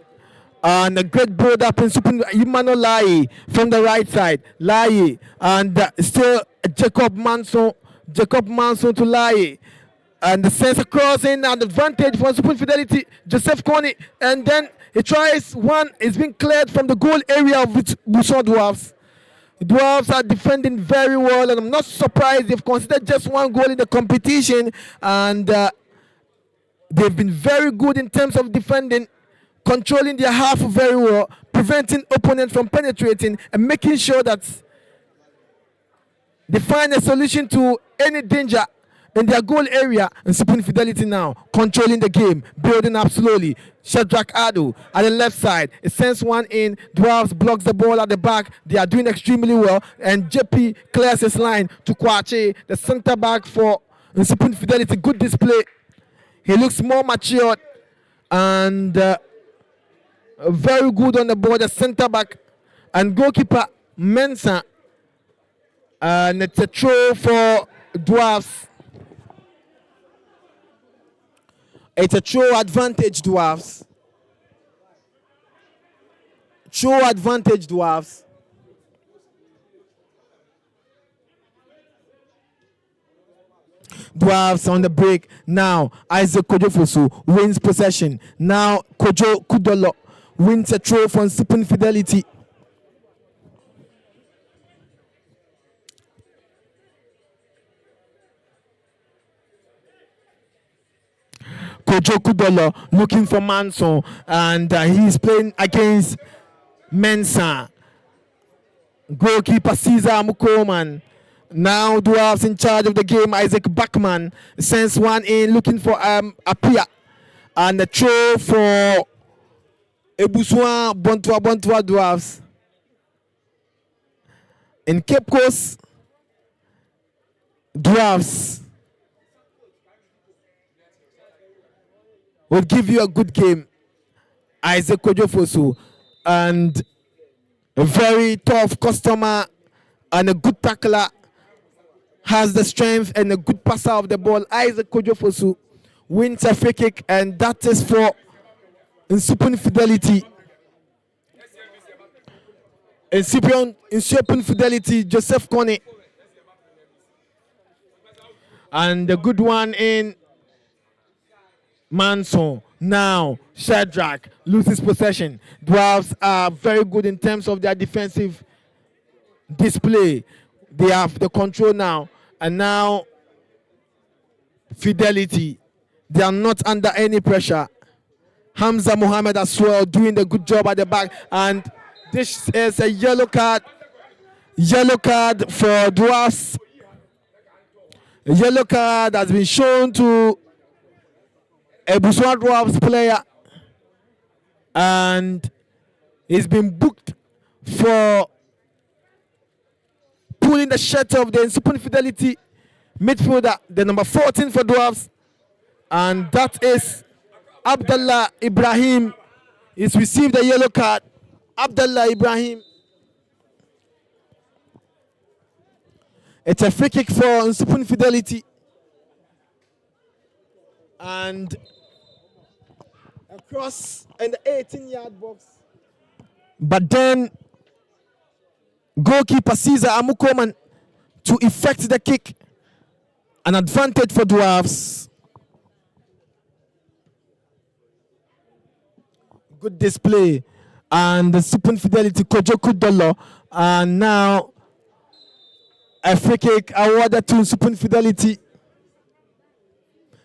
and a great build-up in Nsuopun. Emmanuel Lai from the right side. Lai, and still Jacob Manson to Lai, and the sense across in an advantage for Nsuopun Fidelity. Joseph Kony, and then he tries one. It's been cleared from the goal area of Ebusua Dwarfs. The Dwarfs are defending very well, and I'm not surprised they've considered just 1 goal in the competition, and they've been very good in terms of defending, controlling their half very well, preventing opponents from penetrating, and making sure that they find a solution to any danger in their goal area. Nsuopun Fidelity now controlling the game, building up slowly. Shadrach Ado at the left side. It sends one in. Dwarfs blocks the ball at the back. They are doing extremely well. And JP clears his line to Kwache, the center back for Nsuopun Fidelity. Good display. He looks more matured and very good on the ball. The center back and goalkeeper Mensah. And it's a throw for Dwarfs. It's a throw advantage, Dwarfs. Throw advantage, Dwarfs. Dwarfs on the break. Now, Isaac Kojofosu wins possession. Now, Kojo Kudolo wins a throw from Nsuopun Fidelity. Kojo Kudolo looking for Manson, and he's playing against Mensah. Goalkeeper Caesar Mukoman. Now Dwarfs in charge of the game. Isaac Bachman sends one in looking for Apia. And the throw for Ebusua Bontua Dwarfs. In Cape Coast, Dwarfs will give you a good game. Isaac Kojofosu, and a very tough customer and a good tackler, has the strength and a good passer of the ball. Isaac Kojofosu wins a free kick, and that is for Nsuopun Fidelity. Nsuopun Fidelity, Joseph Kone. And the good one in Manson. Now Shadrach loses possession. Dwarfs are very good in terms of their defensive display. They have the control now, and now Fidelity, they are not under any pressure. Hamza Mohammed as well doing the good job at the back, and this is a yellow card for Dwarfs. A yellow card has been shown to Ebusua Dwarfs player, and he's been booked for pulling the shirt of the Nsuopun Fidelity midfielder, the number 14 for Dwarfs, and that is Abdullah Ibrahim. He's received a yellow card. Abdullah Ibrahim. It's a free kick for Nsuopun Fidelity. And across in the 18-yard box. But then goalkeeper Caesar Amukoman to effect the kick. An advantage for Dwarfs. Good display. And the Nsuopun Fidelity Kojo Kudolo. And now a free kick awarded to Nsuopun Fidelity.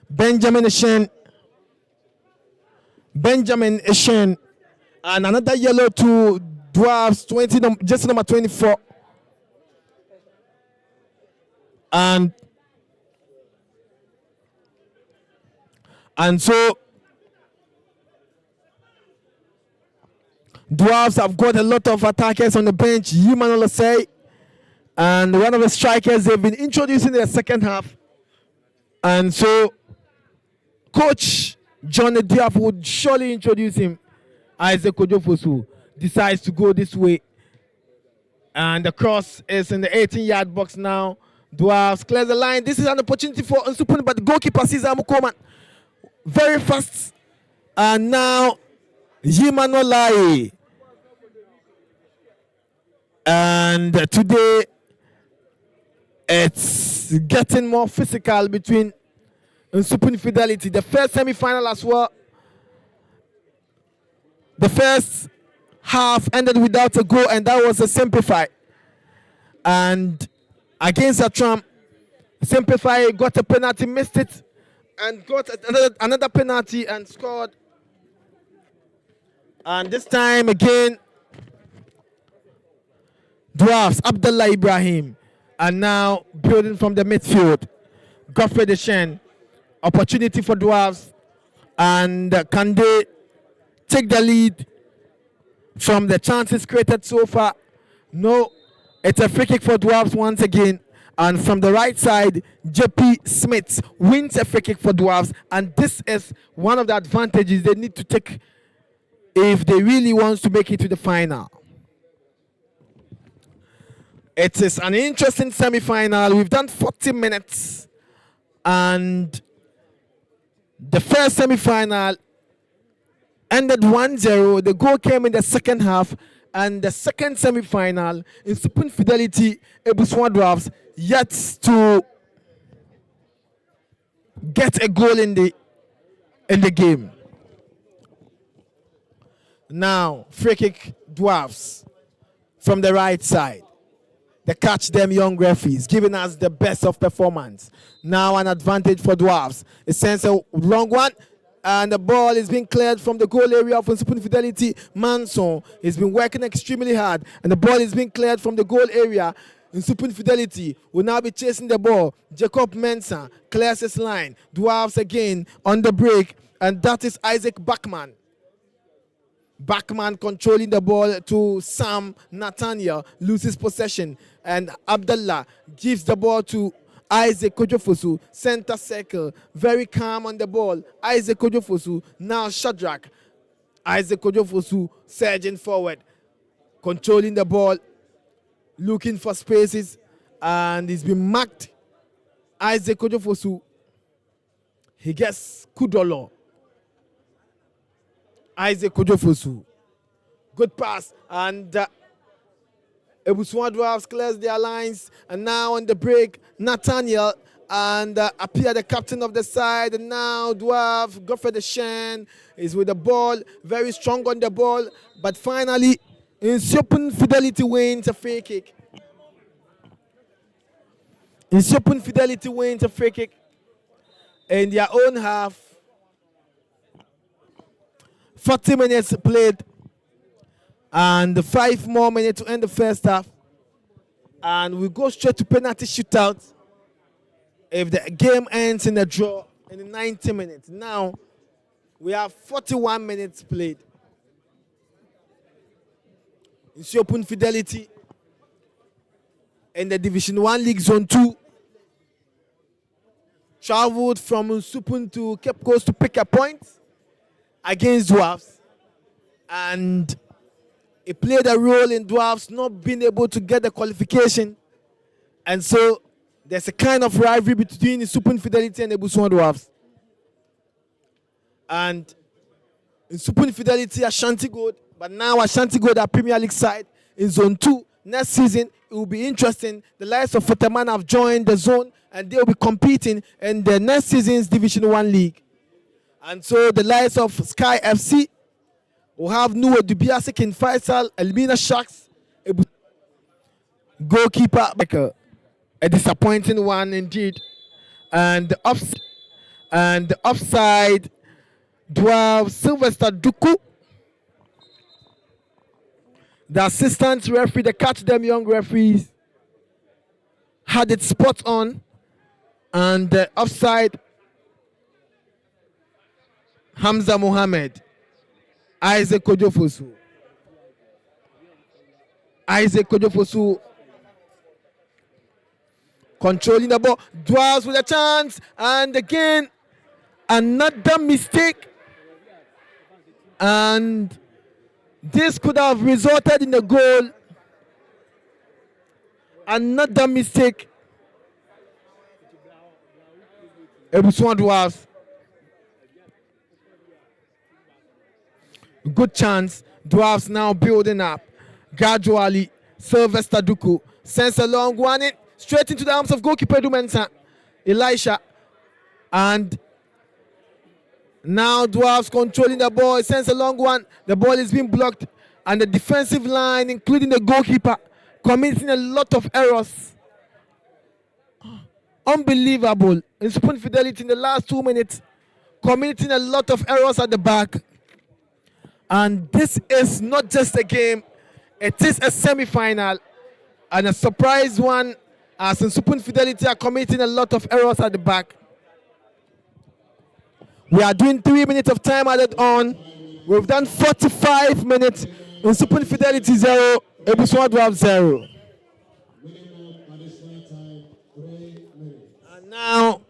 Benjamin Eshen, and another yellow to Dwarfs, just number 24. And so Dwarfs have got a lot of attackers on the bench. Yiman Olasei, and one of the strikers they've been introducing in the second half. And so Coach John Diaf would surely introduce him. Isaac Kojofosu decides to go this way. And the cross is in the 18-yard box now. Dwarfs clears the line. This is an opportunity for Nsuopun, but the goalkeeper Caesar Mukoman very fast. And now Yimanolai. And today it's getting more physical between Nsuopun Fidelity. The first semi-final as well. The first half ended without a goal, and that was a Simplify. And against Atram, Simplify got a penalty, missed it, and got another penalty and scored. And this time again, Dwarfs, Abdullah Ibrahim, are now building from the midfield. Godfrey Deshaun. Opportunity for Dwarfs. And can they take the lead from the chances created so far? No. It's a free kick for Dwarfs once again. And from the right side, JP Smith wins a free kick for Dwarfs. And this is one of the advantages they need to take if they really want to make it to the final. It is an interesting semi-final. We've done 40 minutes. And the first semi-final ended 1-0. The goal came in the second half. And the second semi-final, Nsuopun Fidelity, Ebusua Dwarfs, yet to get a goal in the game. Now, free kick Dwarfs from the right side. The catch them young referees, giving us the best of performance. Now an advantage for Dwarfs. It sends a long one. And the ball is being cleared from the goal area of Nsuopun Fidelity. Manson has been working extremely hard. And the ball is being cleared from the goal area. Nsuopun Fidelity will now be chasing the ball. Jacob Mensah clears his line. Dwarfs again on the break. And that is Isaac Bachman. Bachman controlling the ball to Sam Nathaniel. Loses possession. And Abdullah gives the ball to Isaac Kojofosu, center circle, very calm on the ball. Isaac Kojofosu, now Shadrach. Isaac Kojofosu surging forward, controlling the ball, looking for spaces, and he's been marked. Isaac Kojofosu, he gets Kudolo. Isaac Kojofosu, good pass, and Ebusua Dwarfs clears their lines, and now on the break, Nathaniel and Appear, the captain of the side, and now Dwarf, Godfrey Deshaun is with the ball, very strong on the ball, but finally, Nsuopun Fidelity wins a free kick. Nsuopun Fidelity wins a free kick in their own half. 40 minutes played. And 5 more minutes to end the first half. And we go straight to penalty shootout if the game ends in a draw in the 90 minutes. Now, we have 41 minutes played. Nsuopun Fidelity in the Division 1 League Zone 2 traveled from Nsuopun to Cape Coast to pick a point against Dwarfs. And it played a role in Dwarfs not being able to get the qualification. And so there's a kind of rivalry between Nsuopun Fidelity and Ebusua Dwarfs. And Nsuopun Fidelity, Ashanti Gold, but now Ashanti Gold are Premier League side in Zone 2. Next season, it will be interesting. The likes of Fotaman have joined the zone, and they will be competing in the next season's Division 1 League. And so the likes of Sky FC will have Nuwe Dubiase, King Faisal, Elmina Sharks, goalkeeper, a disappointing one indeed. And the offside, Dwarf Sylvester Duku. The assistant referee, the catch them young referees, had it spot on. And the offside, Hamza Mohammed. Isaac Kojofosu. Isaac Kojofosu controlling the ball. Dwarfs with a chance. And again, another mistake. And this could have resulted in a goal. Another mistake. Ebusua Dwarfs. Good chance. Dwarfs now building up. Gradually, Sylvester Duku sends a long one in, straight into the arms of goalkeeper Dumensa, Elisha. And now Dwarfs controlling the ball. It sends a long one. The ball is being blocked. And the defensive line, including the goalkeeper, committing a lot of errors. Unbelievable. Nsuopun Fidelity in the last 2 minutes, committing a lot of errors at the back. And this is not just a game, it is a semi-final and a surprise one as Nsuopun Fidelity are committing a lot of errors at the back. We are doing 3 minutes of time added on. We've done 45 minutes. Nsuopun Fidelity 0, Ebusua Dwarfs 0. Minimum additional time, 3 minutes. And now,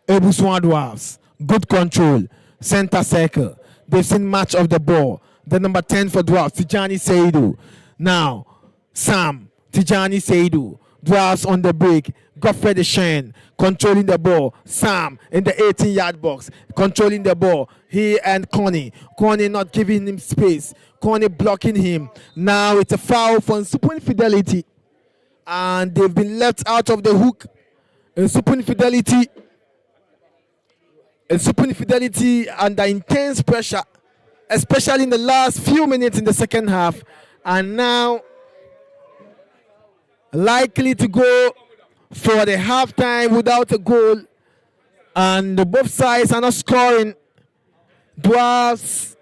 Ebusua Dwarfs, good control, center circle. They've seen much of the ball. The number 10 for Dwarfs, Tijani Seidu. Now, Sam, Tijani Seidu. Dwarfs on the break. Godfrey Deshain controlling the ball. Sam in the 18-yard box controlling the ball. He and Connie. Connie not giving him space. Connie blocking him. Now it's a foul for Nsuopun Fidelity. And they've been left out of the hook. Nsuopun Fidelity. Nsuopun Fidelity under intense pressure, especially in the last few minutes in the second half, and now likely to go for the halftime without a goal, and both sides are not scoring. Dwarfs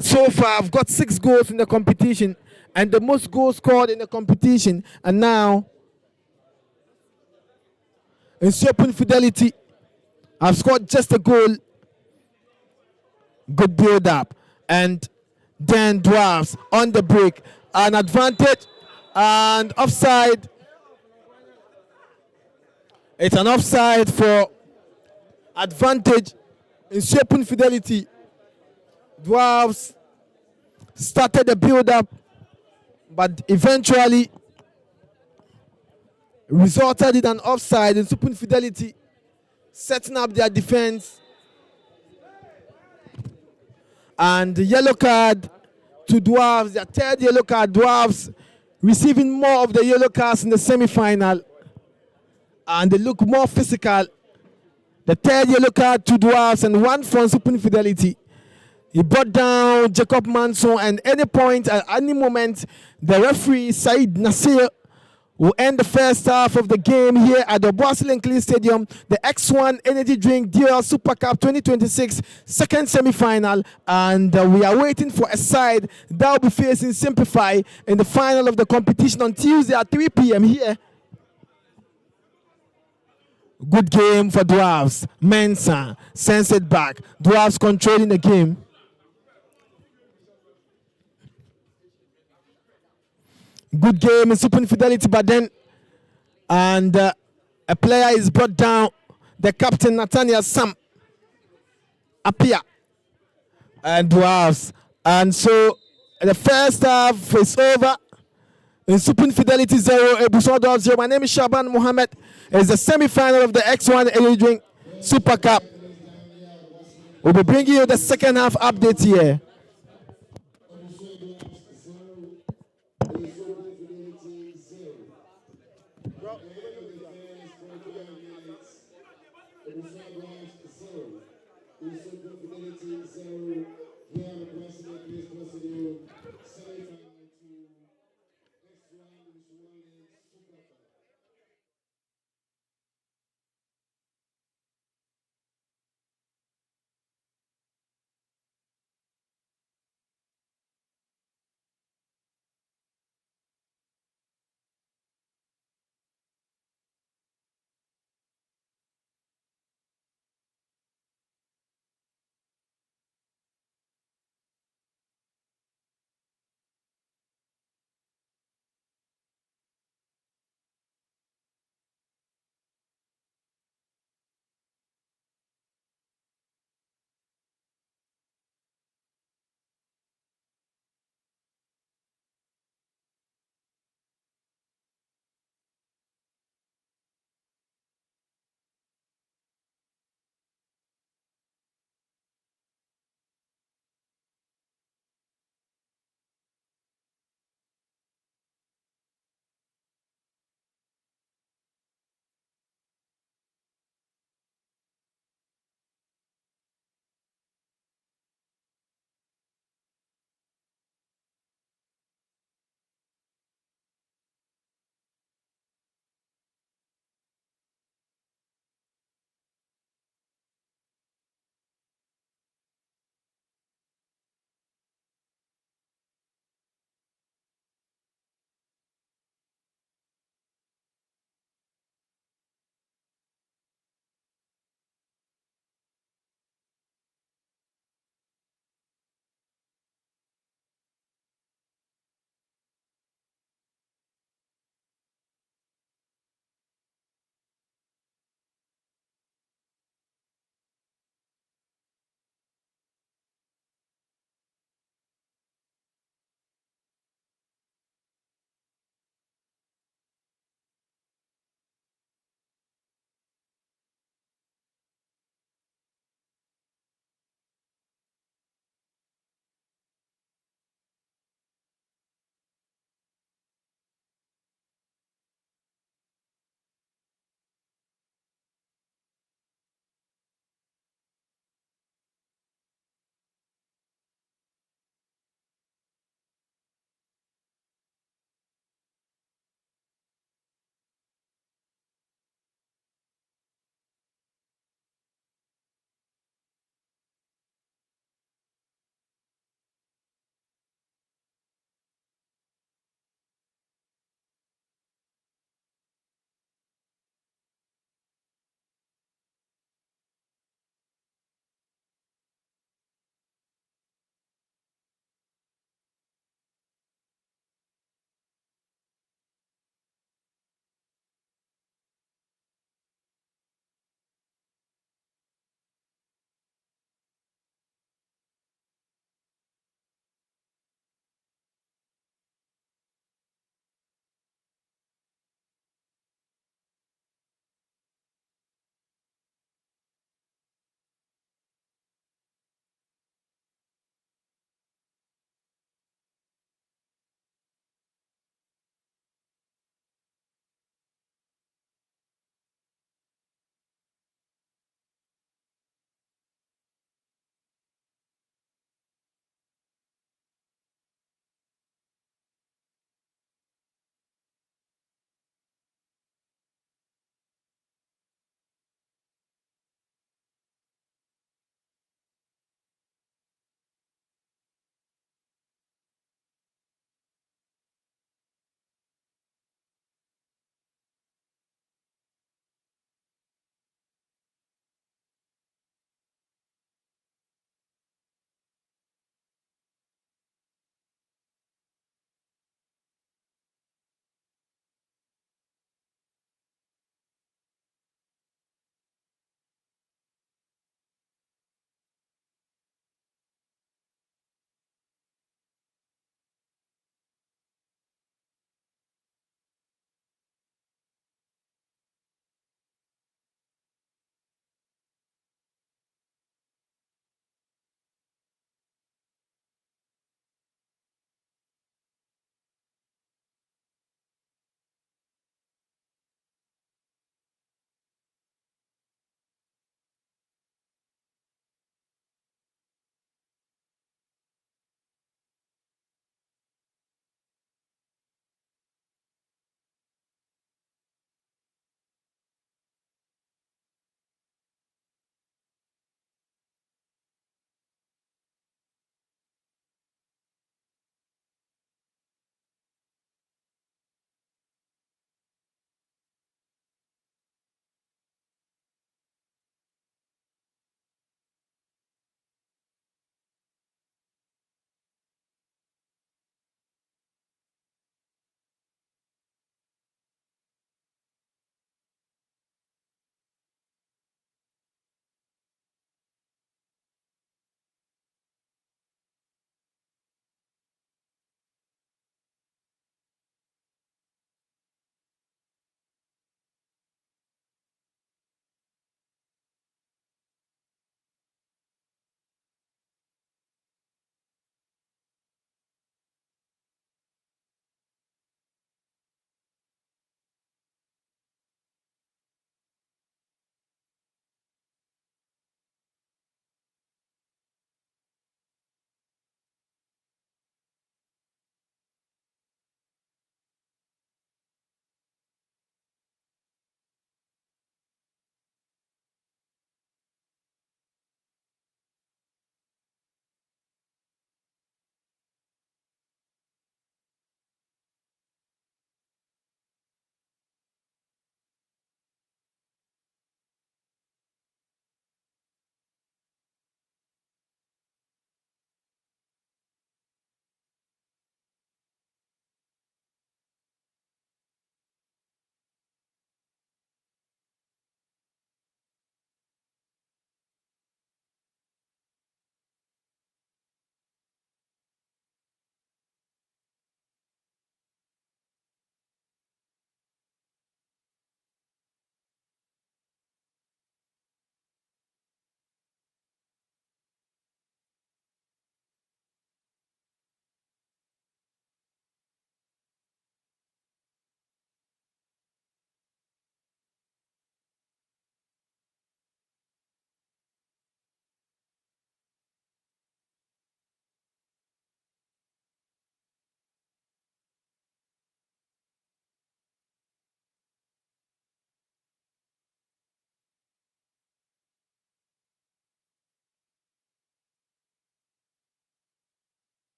so far have got 6 goals in the competition, and the most goals scored in the competition, and now Nsuopun Fidelity have scored just a goal. Good build up, and then Dwarfs on the break, an advantage and offside. It's an offside for advantage in Nsuopun Fidelity. Dwarfs started the build up, but eventually resulted in an offside in Nsuopun Fidelity setting up their defense. And the yellow card to Dwarfs, their 3rd yellow card. Dwarfs receiving more of the yellow cards in the semi-final, and they look more physical. The 3rd yellow card to Dwarfs and 1 for Nsuopun Fidelity. He brought down Jacob Manson, and any point at any moment, the referee Said Nasir will end the first half of the game here at the Boasilin Stadium, the X1 Energy Drink DL Super Cup 2026 second semi-final, and we are waiting for a side that will be facing Simplify in the final of the competition on Tuesday at 3 p.m. here. Good game for Dwarfs. Mensah sends it back. Dwarfs controlling the game. Good game in Nsuopun Fidelity, but then a player is brought down. The captain Nathaniel Sam appear and Dwarfs, and so the first half is over. In Nsuopun Fidelity 0, Ebusua Dwarfs 0. My name is Shaban Mohammed. It's the semi-final of the X1 Energy Drink Super Cup. We'll be bringing you the second half update here.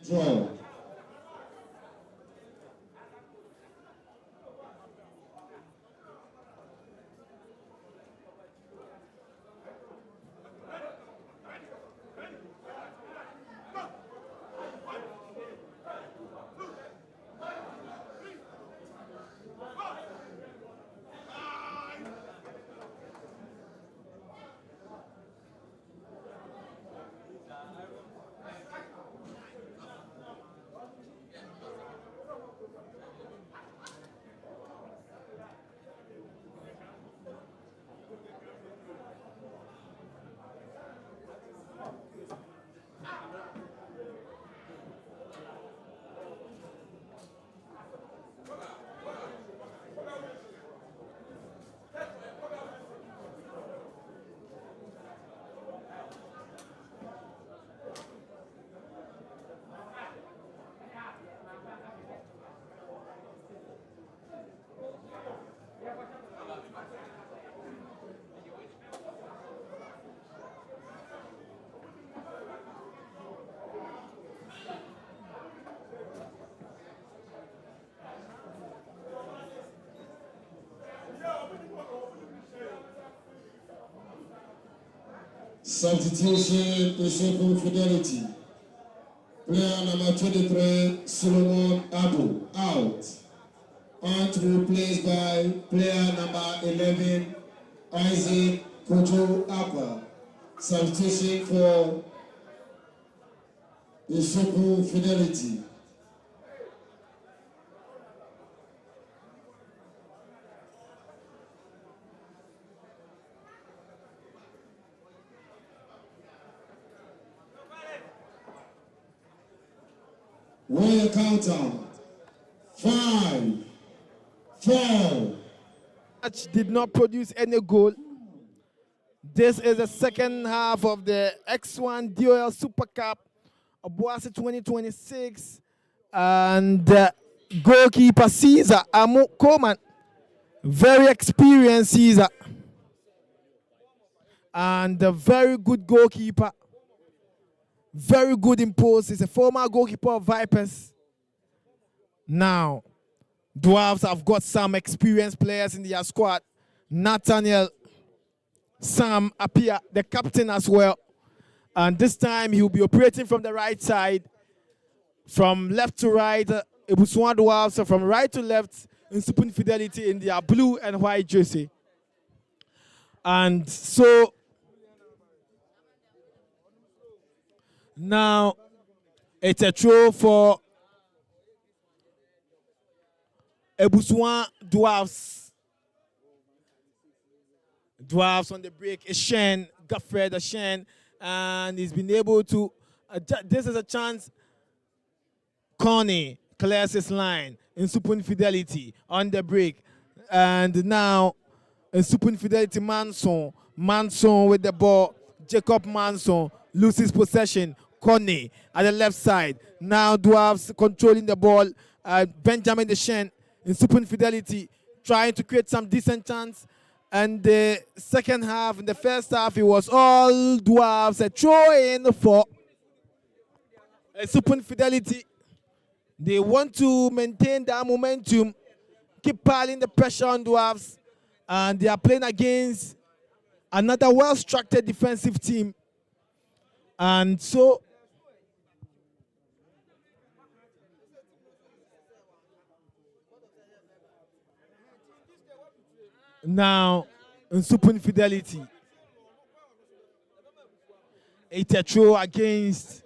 Draw. Substitution, Nsuopun Fidelity. Player number 23, Solomon Abu, out. On to be replaced by player number 11, Isaac Kojo Aqua. Substitution for Nsuopun Fidelity. Royal countdown. 5, 4. Match did not produce any goal. This is the second half of the X1 DOL Super Cup Obuasi 2026. And goalkeeper Caesar Amu Coleman, very experienced Caesar. And a very good goalkeeper. Very good in post. He's a former goalkeeper of Vipers. Now, Dwarfs have got some experienced players in their squad. Nathaniel, Sam Apia, the captain as well. And this time he will be operating from the right side. From left to right, Ebusua Dwarfs. So from right to left, Nsuopun Fidelity in their blue and white jersey. And so, now, it's a throw for Ebusua Dwarfs. Dwarfs on the break. Shen, Gaffred Shen, and he's been able to. This is a chance. Connie clears his line. Nsuopun Fidelity on the break. And now, Nsuopun Fidelity Manson. Manson with the ball. Jacob Manson loses possession. Connie at the left side. Now Dwarfs controlling the ball. Benjamin Deshen, Nsuopun Fidelity, trying to create some decent chance. And the second half, in the first half, it was all Dwarfs. A throw in for Nsuopun Fidelity. They want to maintain that momentum, keep piling the pressure on Dwarfs. And they are playing against another well-structured defensive team. And so, now, Nsuopun Fidelity. It's a throw against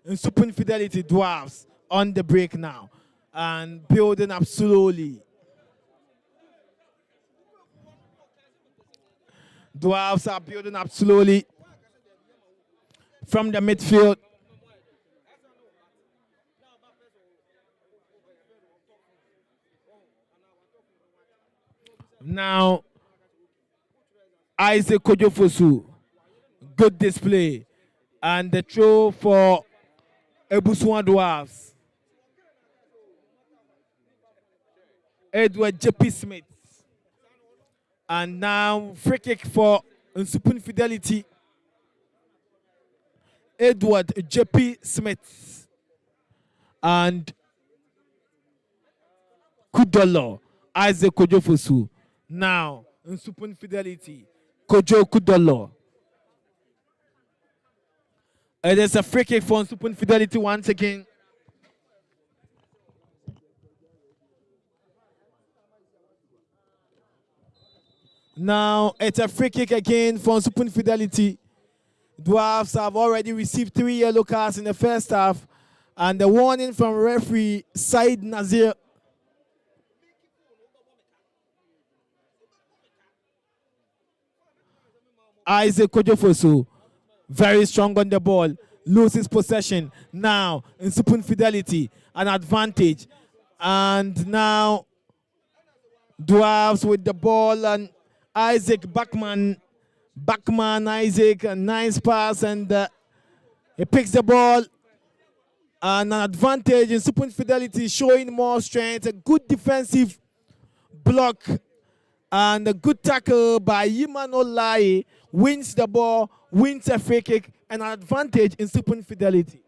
Nsuopun Fidelity. Dwarfs on the break now and building up slowly. Dwarfs are building up slowly from the midfield. Now, Isaac Kojofosu, good display. And the throw for Ebusua Dwarfs. Edward J.P. Smith. And now, free kick for Nsuopun Fidelity. Edward JP Smith and Kudolo Isaac Kojofosu. Now, Nsuopun Fidelity, Kojo Kudolo. It is a free kick for Nsuopun Fidelity once again. Now, it's a free kick again for Nsuopun Fidelity. Dwarfs have already received 3 yellow cards in the first half, and the warning from referee Said Nazir. Isaac Kojofosu, very strong on the ball, loses possession. Now, Nsuopun Fidelity, an advantage. And now, Dwarfs with the ball, and Isaac Backman, Isaac, a nice pass, and he picks the ball. And an advantage in Nsuopun Fidelity, showing more strength, a good defensive block, and a good tackle by Yiman Olai, wins the ball, wins a free kick, and an advantage in Nsuopun Fidelity.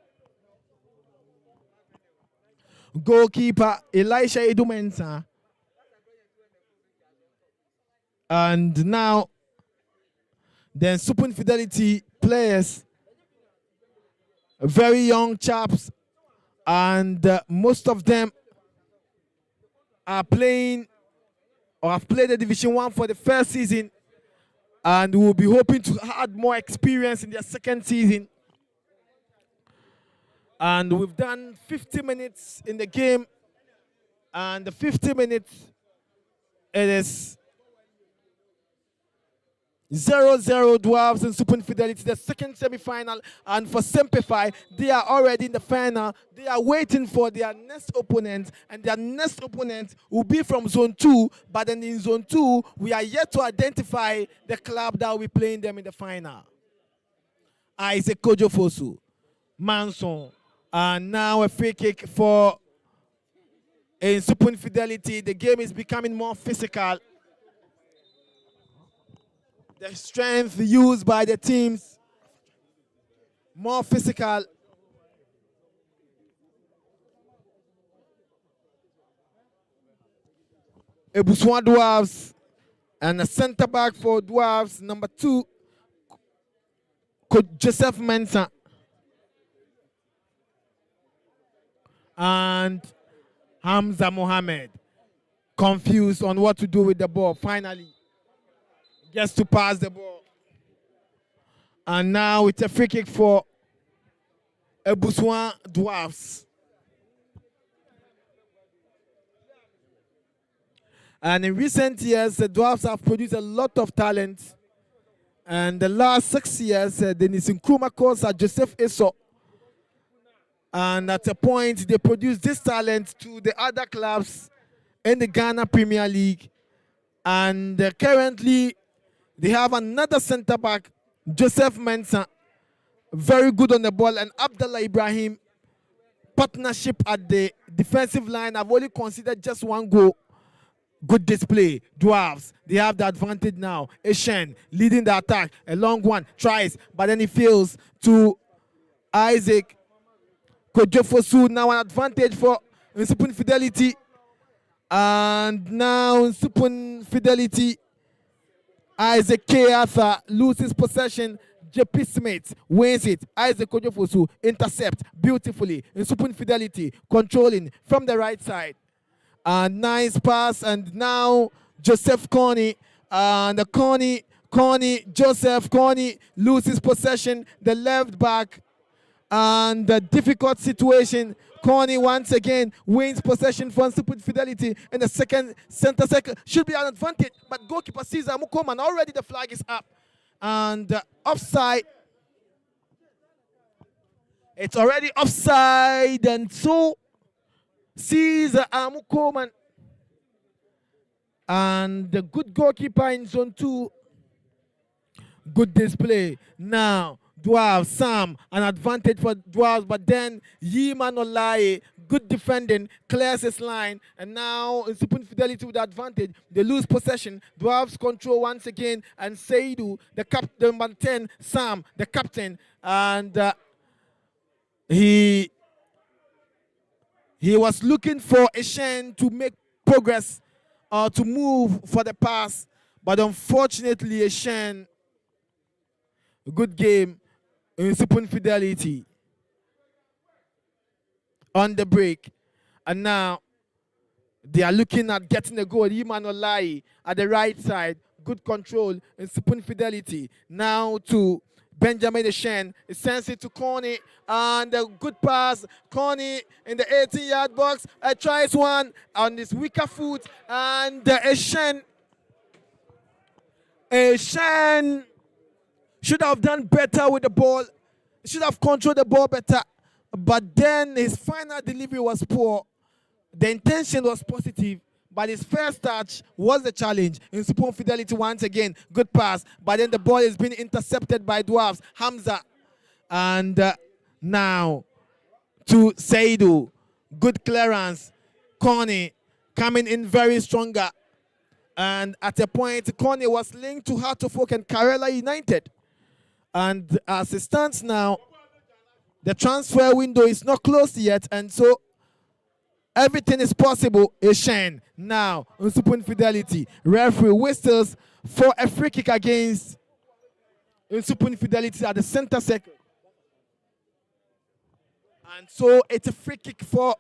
Goalkeeper Elisha Edumensa. And now, the Nsuopun Fidelity players, very young chaps, and most of them are playing or have played the Division 1 for the first season, and will be hoping to add more experience in their second season. And we've done 50 minutes in the game, and the 50 minutes, it is 0-0 Dwarfs and Nsuopun Fidelity, the second semi-final. And for Simplify, they are already in the final. They are waiting for their next opponent, and their next opponent will be from Zone 2. But then in Zone 2, we are yet to identify the club that will be playing them in the final. Isaac Kojofosu, Manson, and now a free kick for Nsuopun Fidelity. The game is becoming more physical. The strength used by the teams, more physical. Ebusua Dwarfs, and a center back for Dwarfs, number 2, Joseph Mensah. And Hamza Mohammed, confused on what to do with the ball. Finally, gets to pass the ball. And now it's a free kick for Ebusua Dwarfs. And in recent years, the Dwarfs have produced a lot of talent. And the last 6 years, the Nkrumah coach Joseph Eso. And at a point, they produced this talent to the other clubs in the Ghana Premier League. And currently, they have another center back, Joseph Mensah, very good on the ball, and Abdullah Ibrahim. Partnership at the defensive line. I've only considered just 1 goal. Good display. Dwarfs, they have the advantage now. Eshen leading the attack. A long one, tries, but then he fails to Isaac Kojofosu. Now an advantage for Nsuopun Fidelity. And now Nsuopun Fidelity, Isaac K. Arthur loses possession. JP Smith wins it. Isaac Kojofosu intercept beautifully. Nsuopun Fidelity controlling from the right side. And nice pass. And now Joseph Corney. And Joseph Corney loses possession. The left back. And the difficult situation. Corney once again wins possession for Nsuopun Fidelity in the second center circle. Should be an advantage, but goalkeeper sees Amukoman. Already the flag is up. And offside. It's already offside, and so sees Amukoman. And the good goalkeeper in Zone 2. Good display. Now, Dwarfs, Sam, an advantage for Dwarfs, but then Yiman Olai, good defending, clears his line, and now Nsuopun Fidelity with the advantage. They lose possession. Dwarfs control once again, and Seidu, the captain, number 10, Sam, the captain, and he was looking for Eshen to make progress or to move for the pass, but unfortunately Eshen, good game, Nsuopun Fidelity on the break, and now they are looking at getting a goal. Imanolai at the right side, good control, Nsuopun Fidelity now to Benjamin Eshen. It sends it to Connie, and a good pass. Connie in the 18-yard box, tries one on his weaker foot, and Eshen should have done better with the ball. Should have controlled the ball better, but then his final delivery was poor. The intention was positive, but his first touch was the challenge. Nsuopun Fidelity once again, good pass, but then the ball is being intercepted by Dwarfs, Hamza. And now to Seidu, good clearance. Connie coming in very stronger. And at a point, Connie was linked to Hartlepool and Karela United. And as it stands now, the transfer window is not closed yet, and so everything is possible. Eshen now, Nsuopun Fidelity. Referee whistles for a free kick against Nsuopun Fidelity at the center circle. And so it's a free kick for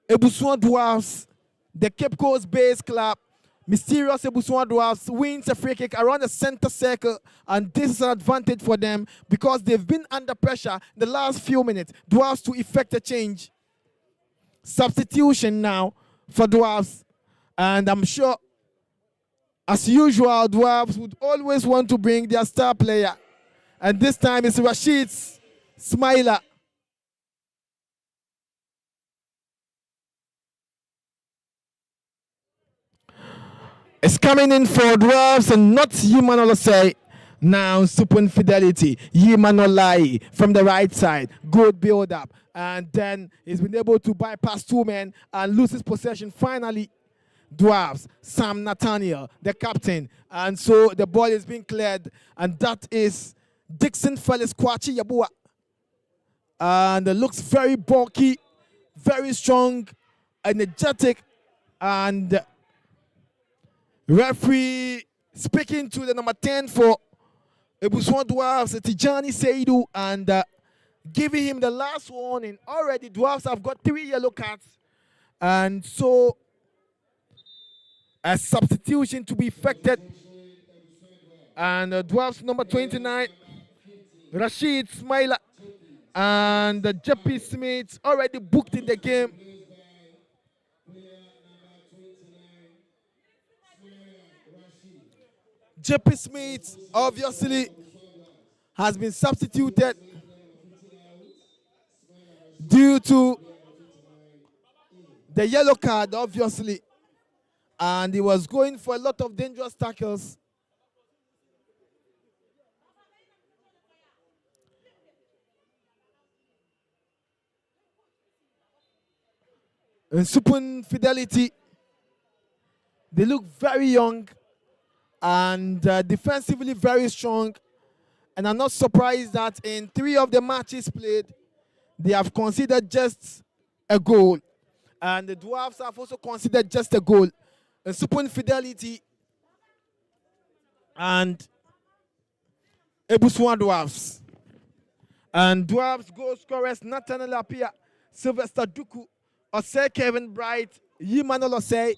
Ebusua Dwarfs, the Cape Coast based club. Mysterious Ebusua Dwarfs wins a free kick around the center circle, and this is an advantage for them because they've been under pressure in the last few minutes. Dwarfs to effect a change. Substitution now for Dwarfs, and I'm sure, as usual, Dwarfs would always want to bring their star player, and this time it's Rashid Smiler. It's coming in for Dwarfs and not Yimanolosei. Now Nsuopun Fidelity, Yimanolai from the right side, good build up, and then he's been able to bypass two men and lose his possession. Finally, Dwarfs, Sam Nathaniel, the captain, and so the ball is being cleared, and that is Dixon Felix Kwachi Yabua, and it looks very bulky, very strong, energetic, and referee speaking to the number 10 for Ebusua Dwarfs, Tijani Seidu, and giving him the last warning. Already Dwarfs have got 3 yellow cards, and so a substitution to be effected. And Dwarfs number 29, Rashid Smiler, and Jeppy Smith already booked in the game. Jeppy Smith obviously has been substituted due to the yellow card, obviously, and he was going for a lot of dangerous tackles. Nsuopun Fidelity, they look very young and defensively very strong, and I'm not surprised that in 3 of the matches played, they have considered just a goal, and the Dwarfs have also considered just a goal. Nsuopun Fidelity and Ebusua Dwarfs, and Dwarfs goal scorers Nathaniel Apia, Sylvester Duku, Osei Kevin Bright, Yimanol Osei.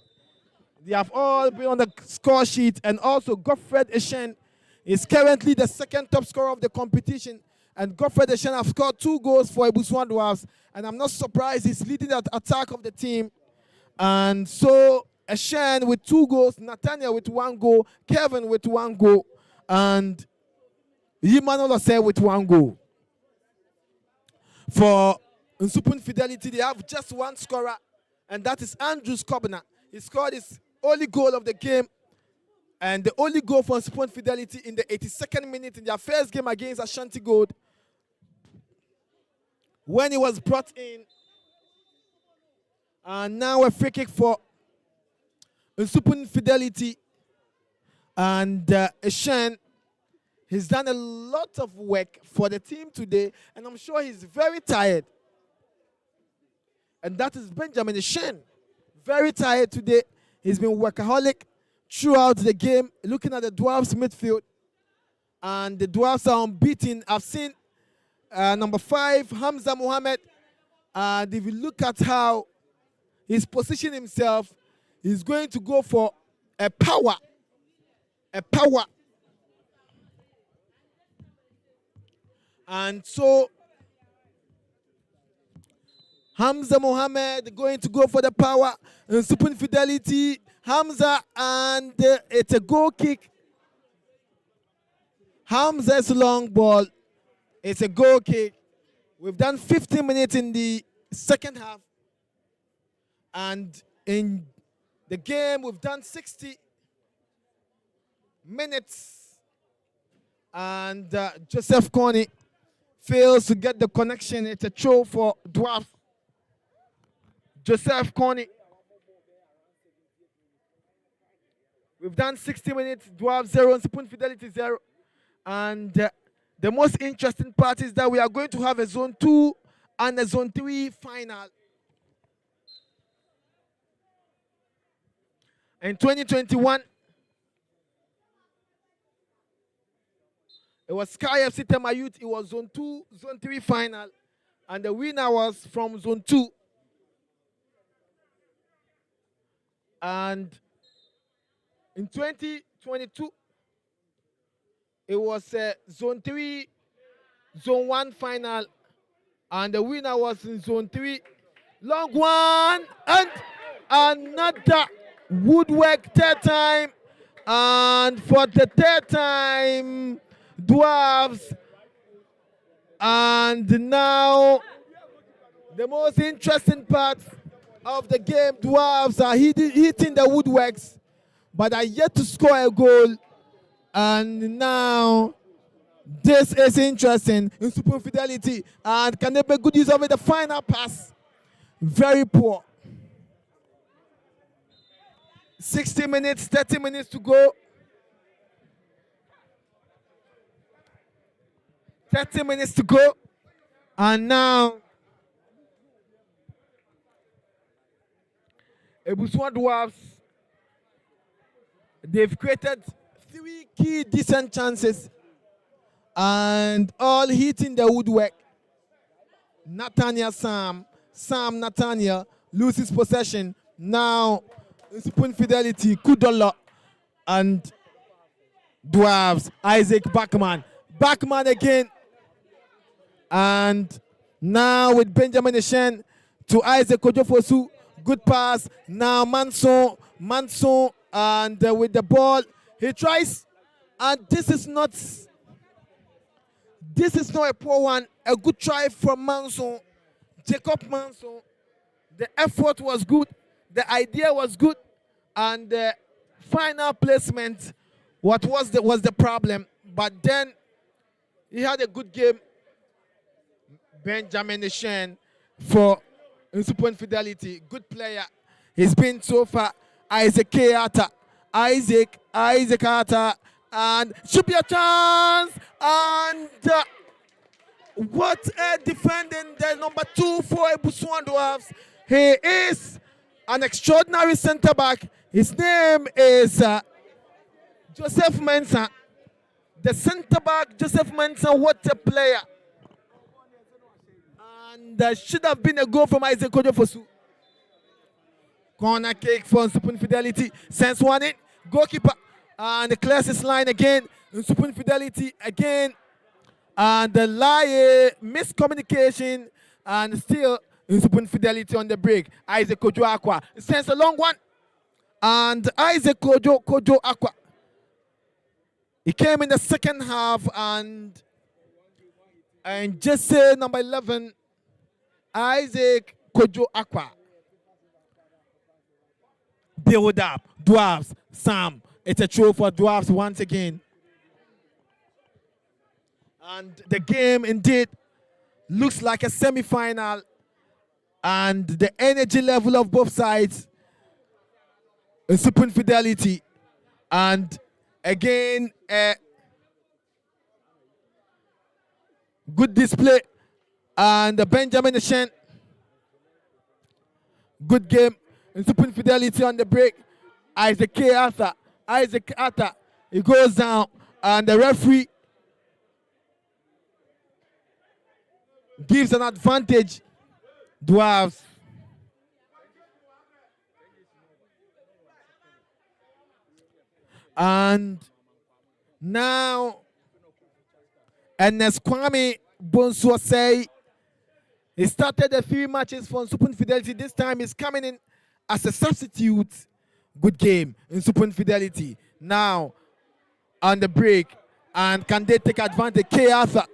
They have all been on the score sheet, and also Godfred Eshen is currently the 2nd top scorer of the competition, and Godfred Eshen have scored 2 goals for Ebusua Dwarfs, and I'm not surprised he's leading the attack of the team. And so Eshen with 2 goals, Nathaniel with 1 goal, Kevin with 1 goal, and Yimanol Osei with 1 goal. For Nsuopun Fidelity, they have just 1 scorer, and that is Andrew Skobna. He scored his only goal of the game, and the only goal for Nsuopun Fidelity in the 82nd minute in their first game against Ashanti Gold, when he was brought in. And now a free kick for Nsuopun Fidelity, and Eshen, He's done a lot of work for the team today, and I'm sure he's very tired. And that is Benjamin Shen. Very tired today. He's been workaholic throughout the game, looking at the Dwarfs midfield. And the Dwarfs are unbeaten. I've seen number 5, Hamza Mohammed. And if you look at how he's positioned himself, he's going to go for a power. A power. And so, Hamza Mohammed going to go for the power. Nsuopun Fidelity. Hamza, and it's a goal kick. Hamza's long ball. It's a goal kick. We've done 15 minutes in the second half. And in the game, we've done 60 minutes. And Joseph Kony fails to get the connection. It's a throw for Dwarf. Joseph Kony. We've done 60 minutes. Dwarf 0, Nsuopun Fidelity 0. And the most interesting part is that we are going to have a Zone 2 and a Zone 3 final. In 2021, it was Sky FC Tema Youth. It was Zone 2, Zone 3 final. And the winner was from Zone 2. And in 2022, it was Zone 3, Zone 1 final. And the winner was in Zone 3. Long one. And another woodwork third time. And for the third time, Dwarfs. And now, the most interesting part of the game, Dwarfs are hitting the woodworks, but are yet to score a goal. And now, this is interesting. Nsuopun Fidelity, and can they make good use of it? The final pass, very poor. 60 minutes, 30 minutes to go. 30 minutes to go. And now, Ebusua Dwarfs, they've created 3 key decent chances and all hitting the woodwork. Sam Nathaniel loses possession. Now, Nsuopun Fidelity, Kudola, and Dwarfs, Isaac Bachman. Bachman again. And now with Benjamin Shen to Isaac Kojofosu. Good pass. Now Manson, and with the ball, he tries. And this is not a poor one. A good try from Manson, Jacob Manson. The effort was good. The idea was good. And the final placement, what was the problem. But then he had a good game. Benjamin Shen for Nsuopun Fidelity, good player. He's been so far. Isaac Arthur, and should be a chance. And what a defending the number 2 for Ebusua Dwarfs. He is an extraordinary centre back. His name is Joseph Mensah. The centre back, Joseph Mensah, what a player. And there should have been a goal from Isaac Kojofosu. Corner kick for Nsuopun Fidelity. Sends one in. Goalkeeper. And clears his line again. Nsuopun Fidelity again. And the miscommunication. And still Nsuopun Fidelity on the break. Isaac Kojo Aqua sends a long one. And Isaac Kojo Aqua. He came in the second half and just say number 11, Isaac Kojo Aqua. Build up. Dwarfs. Sam. It's a throw for Dwarfs once again. And the game indeed looks like a semi-final. And the energy level of both sides. Nsuopun Fidelity. And again, Good display. And Benjamin Shen. Good game. Nsuopun Fidelity on the break. Isaac K. Arthur. Isaac Arthur. He goes down. And the referee gives an advantage. Dwarfs. And now, Ernest Kwame Bonsu say he started a few matches for Nsuopun Fidelity. This time he's coming in as a substitute. Good game in Nsuopun Fidelity. Now on the break, and can they take advantage? K. Arthur.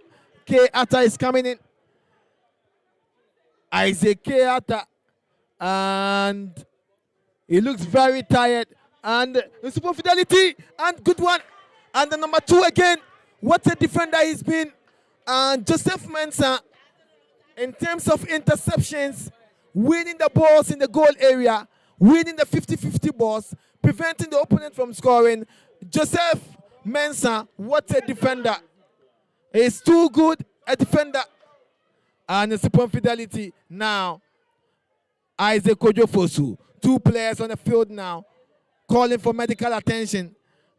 K. Arthur is coming in. Isaac K. Arthur, and he looks very tired. And Nsuopun Fidelity, and good one. And the number 2 again. What a defender he's been. And Joseph Mensah, in terms of interceptions, winning the balls in the goal area, winning the 50-50 balls, preventing the opponent from scoring. Joseph Mensah, what a defender. He's too good a defender. And Nsuopun Fidelity now. Isaac Kojofosu, 2 players on the field now, calling for medical attention.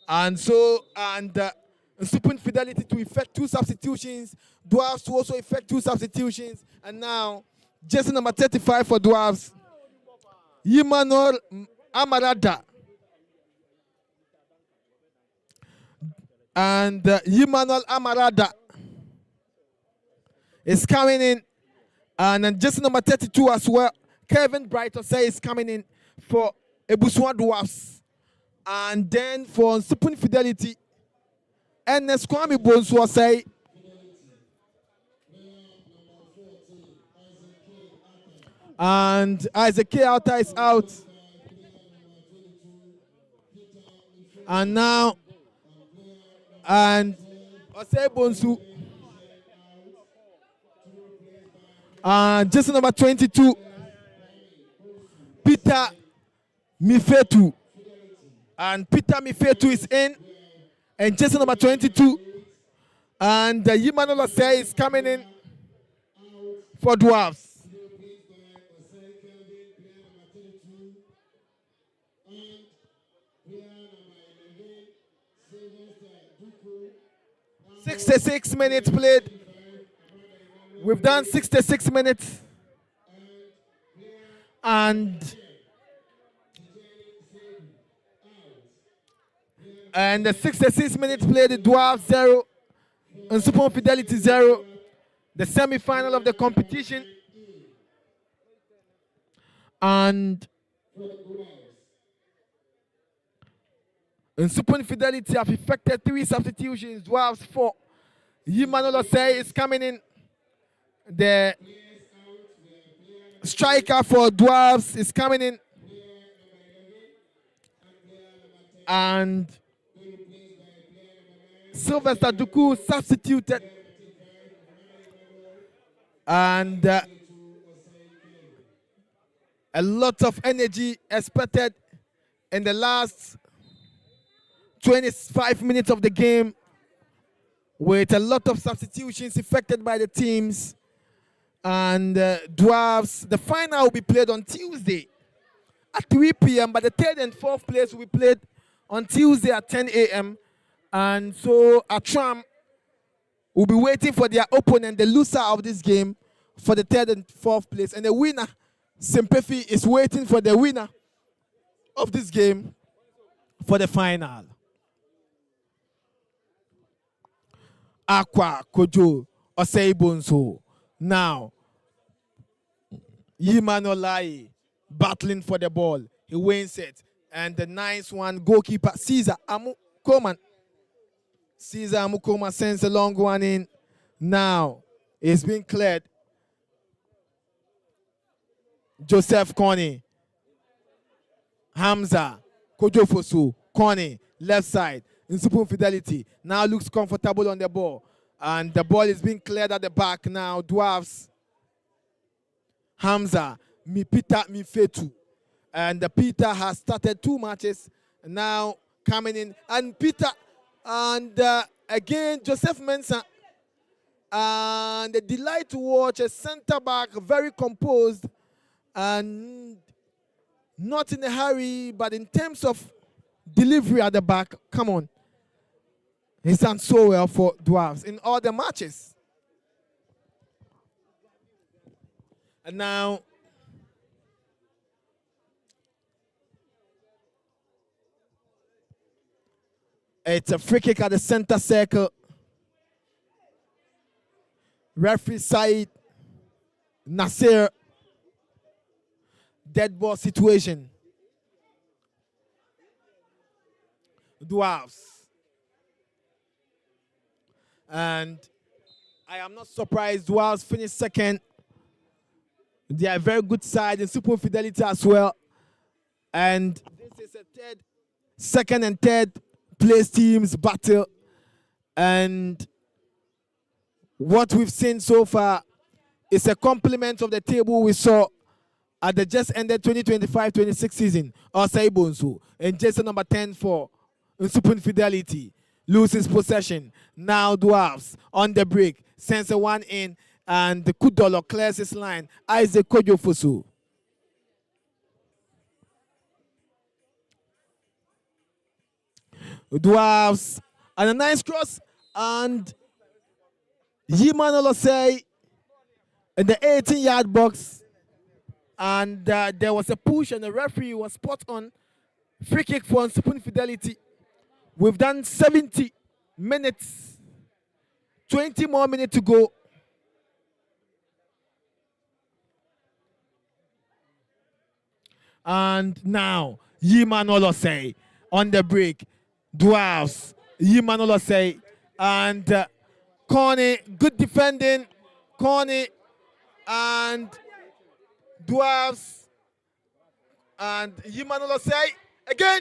And so, Nsuopun Fidelity to effect 2 substitutions. Dwarfs to also effect 2 substitutions. And now, jersey number 35 for Dwarfs, Emmanuel Amarada. And Emmanuel Amarada is coming in. And then jersey number 32 as well, Kevin Brighton say is coming in for Ebusua Dwarfs. And then for Nsuopun Fidelity, Ernest Kwame Bonsu say and Isaac K. Arthur is out. And now, and Osei Bonsu, jersey number 22, Peter Mifetu. And Peter Mifetu is in. And jersey number 22. And Emmanuel Osei is coming in for Dwarfs. "66 minutes played." We've done 66 minutes. And the 66 minutes played, the Dwarfs 0, and Nsuopun Fidelity 0. The semi-final of the competition. And Nsuopun Fidelity have effected 3 substitutions. Dwarfs 4. Emmanuel Osei is coming in. The striker for Dwarfs is coming in. And Sylvester Duku substituted. And a lot of energy expected in the last 25 minutes of the game, with a lot of substitutions effected by the teams. And Dwarfs, the final will be played on Tuesday at 3 p.m. But the 3rd and 4th place will be played on Tuesday at 10 a.m. And so Atram will be waiting for their opponent, the loser of this game, for the 3rd and 4th place. And the winner, Simpefi, is waiting for the winner of this game for the final. Aqua Kojo Osei Bonsu. Now, Yimanolai battling for the ball. He wins it. And the nice one, goalkeeper Caesar Amukoman. Caesar Amukoman sends a long one in. Now, it's been cleared. Joseph Connie. Hamza. Kojofosu. Connie. Left side. Nsuopun Fidelity now looks comfortable on the ball. And the ball is being cleared at the back now. Dwarfs. Hamza. Peter Mifetu. And Peter has started 2 matches. Now coming in. And Peter. And again, Joseph Mensah. And a delight to watch a center back very composed and not in a hurry, but in terms of delivery at the back, come on. He's done so well for Dwarfs in all the matches. And now, it's a free kick at the center circle. Referee side, Nasir. Dead ball situation. Dwarfs. And I am not surprised Dwarfs finished second. They are a very good side in Nsuopun Fidelity as well. And this is a second and third place teams battle. And what we've seen so far is a complement of the table we saw at the just ended 2025-26 season. Osei Bonsu and Jason number 10 for Nsuopun Fidelity loses possession. Now Dwarfs on the break. Sends a one in and the Kudolo clears his line. Isaac Kojofosu. Dwarfs and a nice cross and Yiman Olosei in the 18-yard box. And there was a push and the referee was spot on. Free kick for Nsuopun Fidelity. We've done 70 minutes. 20 more minutes to go. And now, Yiman Olosei on the break. Dwarfs, Yiman Olosei. And Corny, good defending. Corny and Dwarfs. And Yiman Olosei. Again,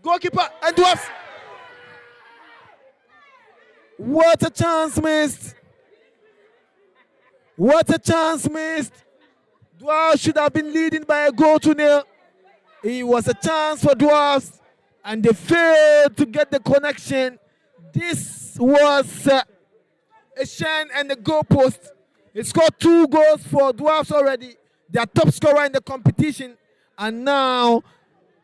goalkeeper and Dwarfs. What a chance missed. What a chance missed. Dwarfs should have been leading by a goal to nil. It was a chance for Dwarfs and they failed to get the connection. This was a shine and the goal post. He scored 2 goals for Dwarfs already. Their top scorer in the competition. And now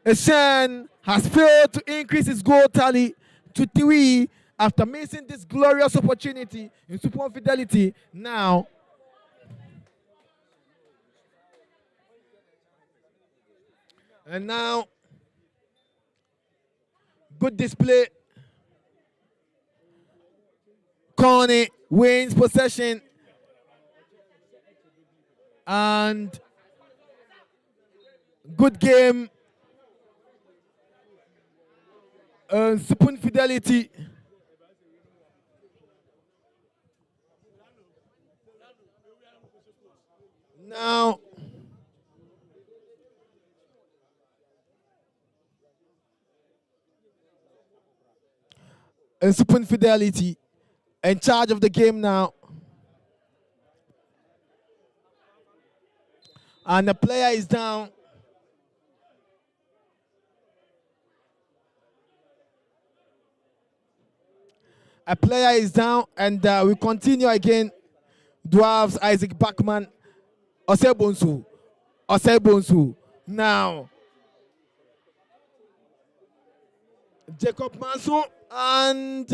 Eshan has failed to increase his goal tally to 3 after missing this glorious opportunity in Nsuopun Fidelity. Now, and now, good display. Corny wins possession. And good game. Nsuopun Fidelity. Now, Nsuopun Fidelity in charge of the game now. And the player is down. A player is down and we continue again. Dwarfs, Isaac Bachman, Osei Bonsu. Osei Bonsu. Now, Jacob Manson and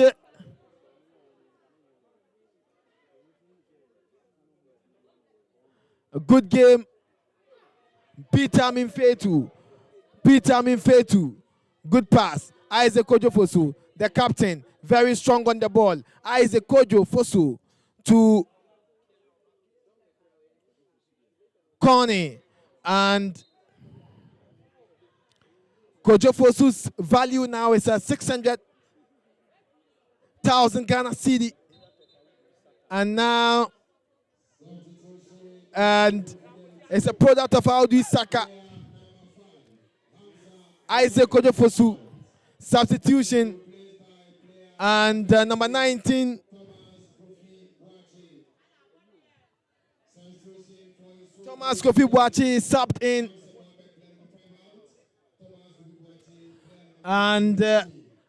a good game. Peter Minfetu. Good pass. Isaac Kojofosu, the captain, very strong on the ball. Isaac Kojofosu to Corny. And Kojofosu's value now is at 600,000 Ghana cedi. And now, and it's a product of Audi Saka. Isaac Kojofosu, substitution. And number 19, Thomas Kofi Boachi is subbed in. And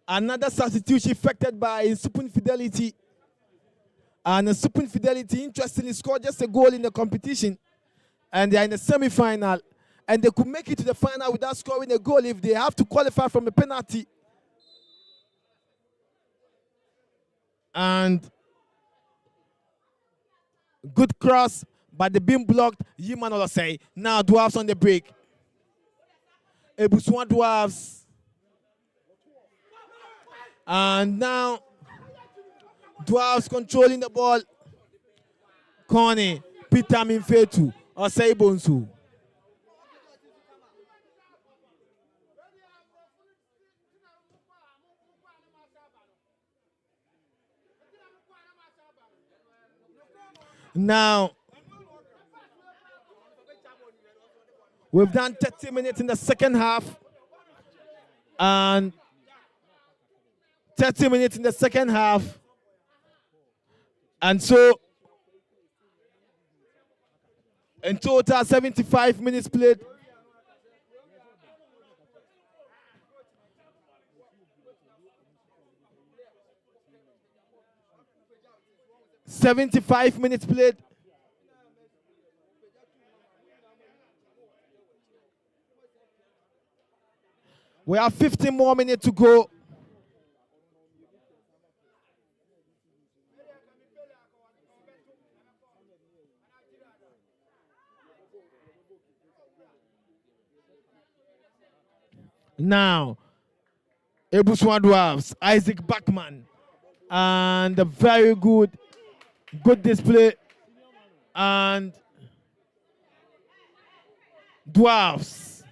another substitution effected by Nsuopun Fidelity. And Nsuopun Fidelity, interestingly, scored just a goal in the competition. And they are in the semi-final. And they could make it to the final without scoring a goal if they have to qualify from a penalty. And good cross, but the beam blocked. Yiman say now Dwarfs on the break. Ebusua Dwarfs. And now Dwarfs controlling the ball. Connie, Peter Minfetu, Osei Bonsu. Now, we've done 30 minutes in the second half. And 30 minutes in the second half. And so, in total, 75 minutes played. "75 minutes played. We have 15 more minutes to go. Now, Ebusua Dwarfs, Isaac Bachman, and a very good display. And Dwarfs.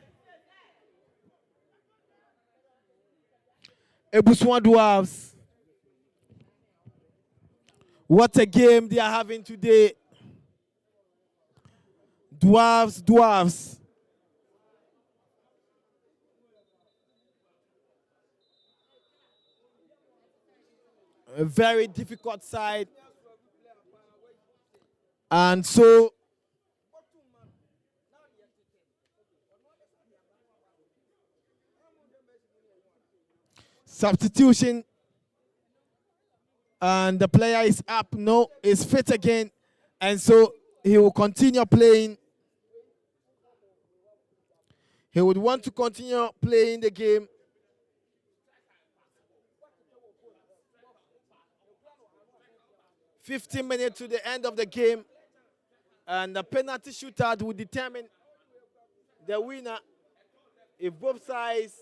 Ebusua Dwarfs. What a game they are having today. Dwarfs. A very difficult side. And so, substitution. And the player is up. No, is fit again. And so, he will continue playing. He would want to continue playing the game. "15 minutes to the end of the game, and the penalty shootout will determine the winner. If both sides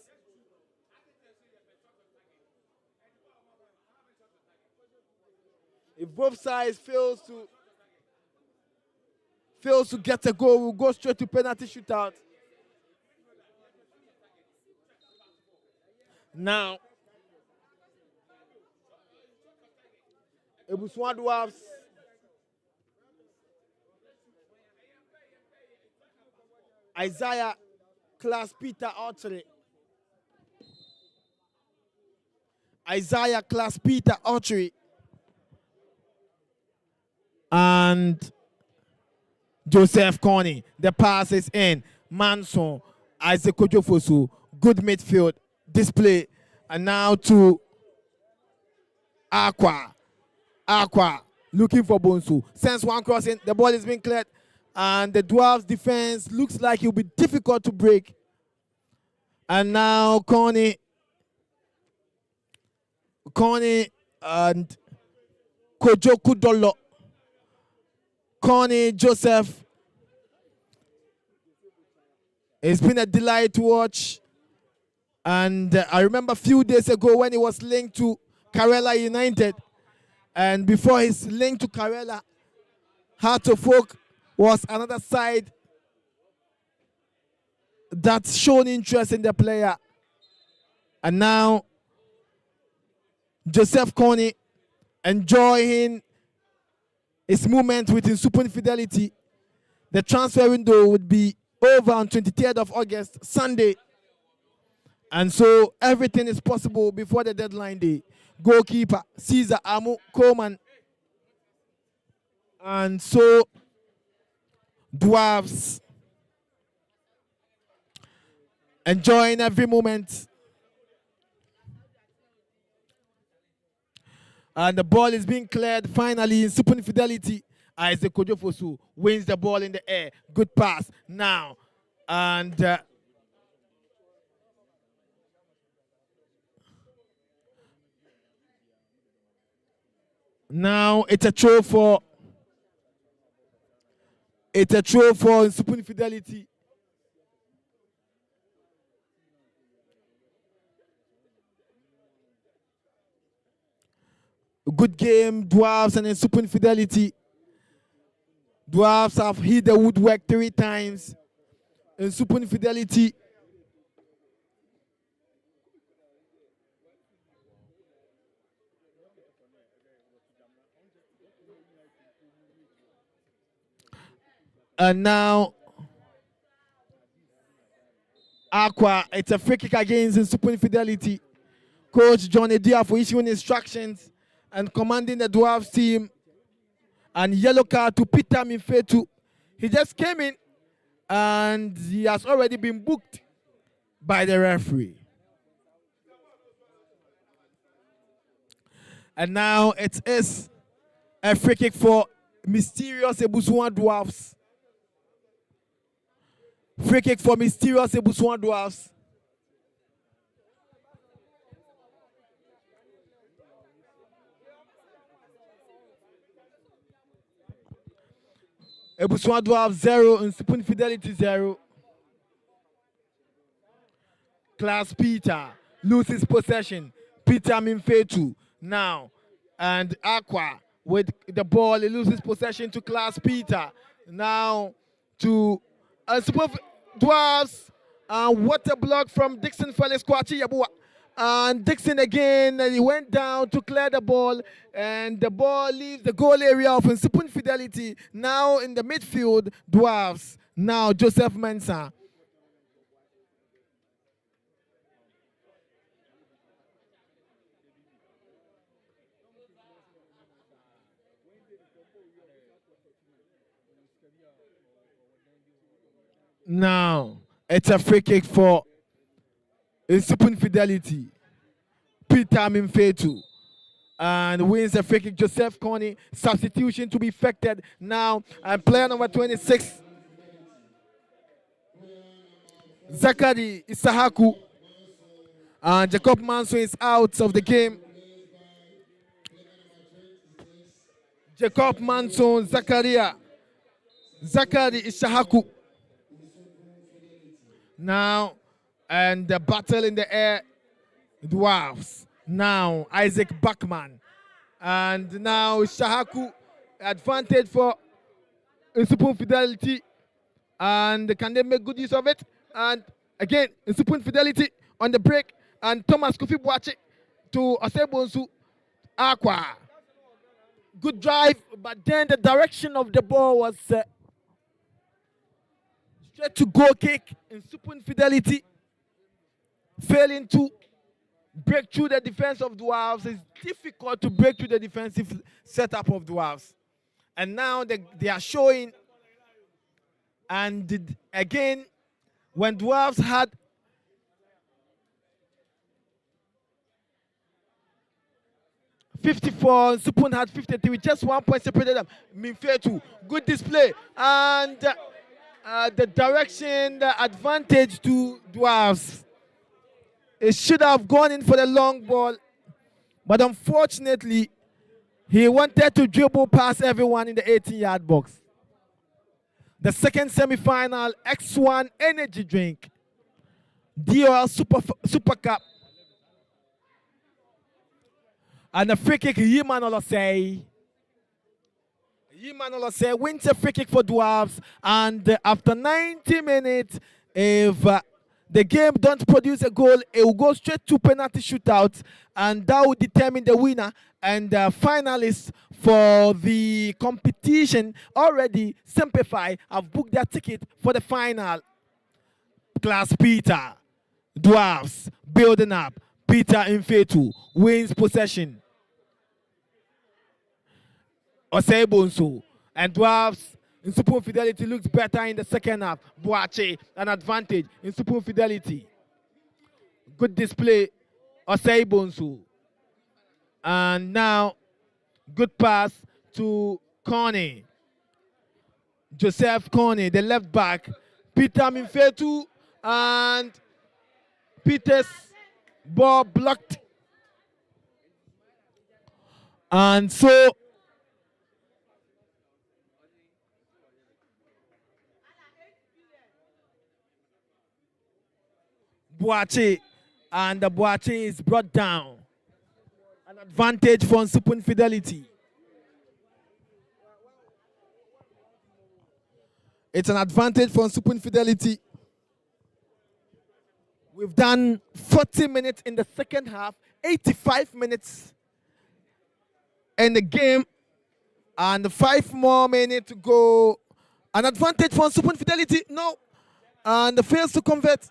fails to get a goal, we'll go straight to penalty shootout. Now, Ebusua Dwarfs Isaiah Class Peter Archery. And Joseph Connie. The pass is in. Manson, Isaac Kojofosu. Good midfield display. And now to Aqua looking for Bonsu. Sends one crossing. The ball is being cleared. And the Dwarfs defense looks like it will be difficult to break. And now Connie and Kojoku Dolo. Connie Joseph. It's been a delight to watch. And I remember a few days ago when he was linked to Karela United. And before his link to Karela, Heart of Folk was another side that showed interest in the player. And now, Joseph Connie enjoying his movement with Nsuopun Fidelity. The transfer window would be over on 23rd of August, Sunday. And so everything is possible before the deadline day. Goalkeeper, Caesar Amu Coleman. And so, Dwarfs enjoying every moment. And the ball is being cleared finally in Nsuopun Fidelity. Isaac Kojofosu wins the ball in the air. Good pass now. And now it's a throw for Nsuopun Fidelity. Good game, Dwarfs and Nsuopun Fidelity. Dwarfs have hit the woodwork 3 times. Nsuopun Fidelity and now Aqua, it's a free kick against Nsuopun Fidelity. Coach John Edia for issuing instructions and commanding the Dwarfs team. And yellow card to Peter Mifetu. He just came in and he has already been booked by the referee. And now it is a free kick for Mysterious Ebusua Dwarfs. Free kick for Mysterious Ebusua Dwarfs. Ebusua Dwarfs 0 and Nsuopun Fidelity 0. Class Peter loses possession. Peter Mimfetu now. And Aqua with the ball. He loses possession to Class Peter. Now to Nsuopun Dwarfs. What a block from Dixon Felix Kwachi Yabua. And Dixon again, he went down to clear the ball, and the ball leaves the goal area of Nsuopun Fidelity. Now in the midfield, Dwarfs. Now Joseph Mensah. Now it's a free kick for Nsuopun Fidelity. Peter Mimfetu. And wins the free kick. Joseph Coney. Substitution to be effected now. And player number 26. Zakari Isahaku. And Jacob Manson is out of the game. Jacob Manson, Zakari Isahaku. Now, and the battle in the air, Dwarfs. Now, Isaac Bachman. And now, Shahaku, advantage for Nsuopun Fidelity. And can they make good use of it? And again, Nsuopun Fidelity on the break. And Thomas Kofi Boache to Osebonsu Aqua. Good drive, but then the direction of the ball was straight to goal kick. Nsuopun Fidelity failing to break through the defense of Dwarfs. It's difficult to break through the defensive setup of Dwarfs. And now they are showing. And again, when Dwarfs had .54, Nsuopun had 53, just 1 point separated them. Mimfetu, good display. And the direction, the advantage to Dwarfs. It should have gone in for the long ball, but unfortunately, he wanted to dribble past everyone in the 18-yard box. The second semi-final, X1 Energy Drink, Dior Super Cup, and the free kick, Yiman Olosei. Yiman Olosei wins a free kick for Dwarfs, and after 90 minutes, if the game don't produce a goal, it will go straight to penalty shootout, and that will determine the winner. And the finalists for the competition already, Simplify, have booked their ticket for the final. Class Peter, Dwarfs, building up. Peter Mfetu wins possession. Osebonsu and Dwarfs. Nsuopun Fidelity looks better in the second half. Boache, an advantage. Nsuopun Fidelity. Good display. Osebonsu. And now Good pass to Connie. Joseph Connie, the left back. Peter Minfetu and Peter's ball blocked. And so Boache, and the Boache is brought down. An advantage for Nsuopun Fidelity. It's an advantage for Nsuopun Fidelity. We've done 40 minutes in the second half, 85 minutes in the game, and 5 more minutes to go. An advantage for Nsuopun Fidelity. No. And fails to convert.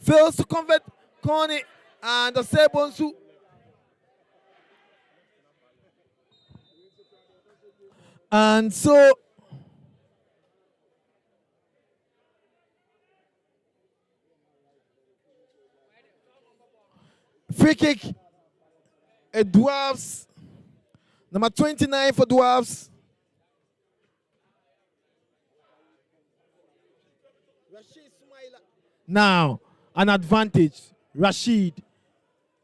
Fails to convert. Connie and Osebonsu. And so free kick. Dwarfs. Number 29 for Dwarfs. Now, an advantage. Rashid.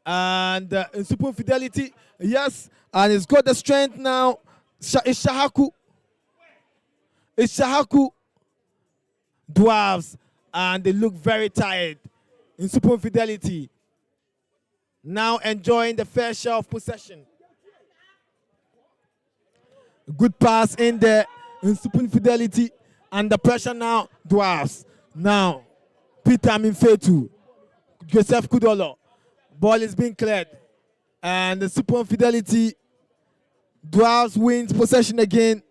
And Nsuopun Fidelity. Yes. And he's got the strength now. It's Shahaku. It's Shahaku. Dwarfs. And they look very tired. Nsuopun Fidelity. Now enjoying the fair share of possession. Good pass in there. Nsuopun Fidelity. And the pressure now. Dwarfs. Now. Peter Minfetu. Joseph Kudolo. Ball is being cleared. And the Nsuopun Fidelity. Dwarfs wins possession again.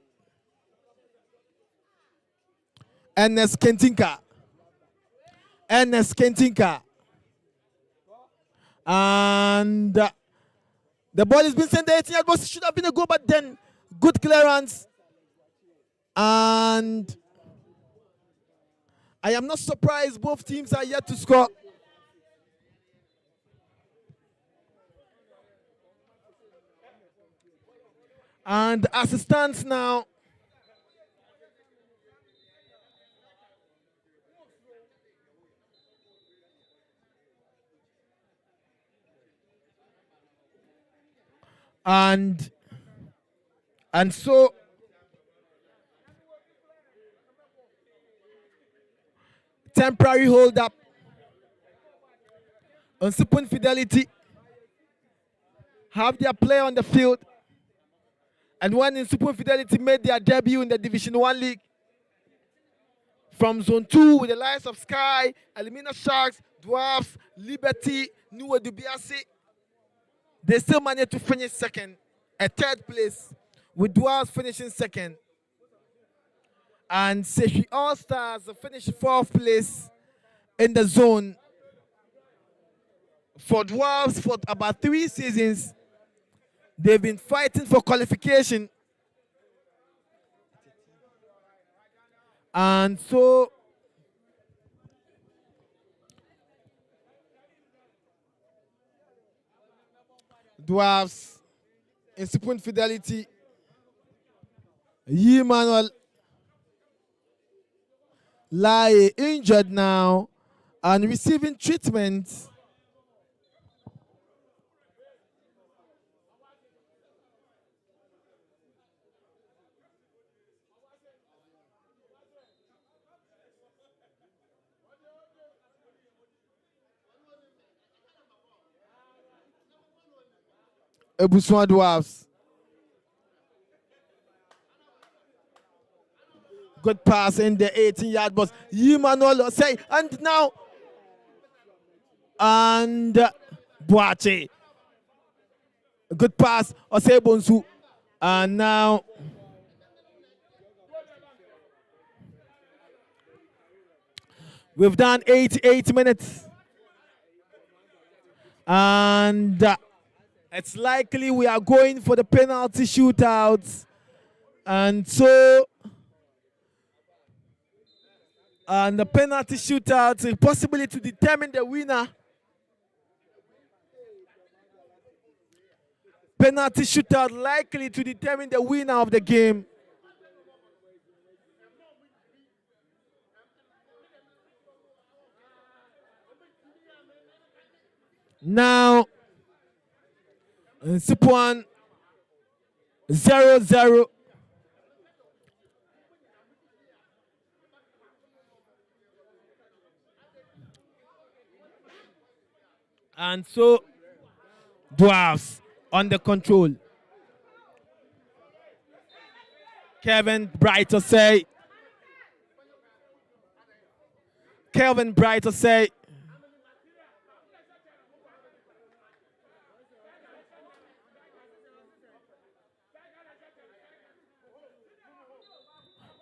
Ernest Kentinka. Ernest Kentinka. And the ball is being sent there. 18 yard box. It should have been a goal, but then good clearance. And I am not surprised both teams are yet to score. And as it stands now, and so temporary hold up on Nsuopun Fidelity have their player on the field. And when Nsuopun Fidelity made their debut in the Division 1 League from Zone 2 with the likes of Sky, Elimina Sharks, Dwarfs, Liberty, New Dubiasi, they still managed to finish second, a third place, with Dwarfs finishing second. And Seshi All Stars finished fourth place in the zone. For Dwarfs, for about 3 seasons, they've been fighting for qualification. And so Dwarfs, Nsuopun Fidelity, Emmanuel lie injured now and receiving treatment. Ebusua Dwarfs. Good pass in the 18-yard box. Emmanuel say, and now, and Boache. Good pass, Osebonsu. And now, we've done 88 minutes. And it's likely we are going for the penalty shootouts. And so, and the penalty shootouts is possibly to determine the winner Penalty shootout likely to determine the winner of the game. Now, Nsuopun 0-0. And so, Dwarfs under control. Kevin Brighter say. Kelvin Brighter say.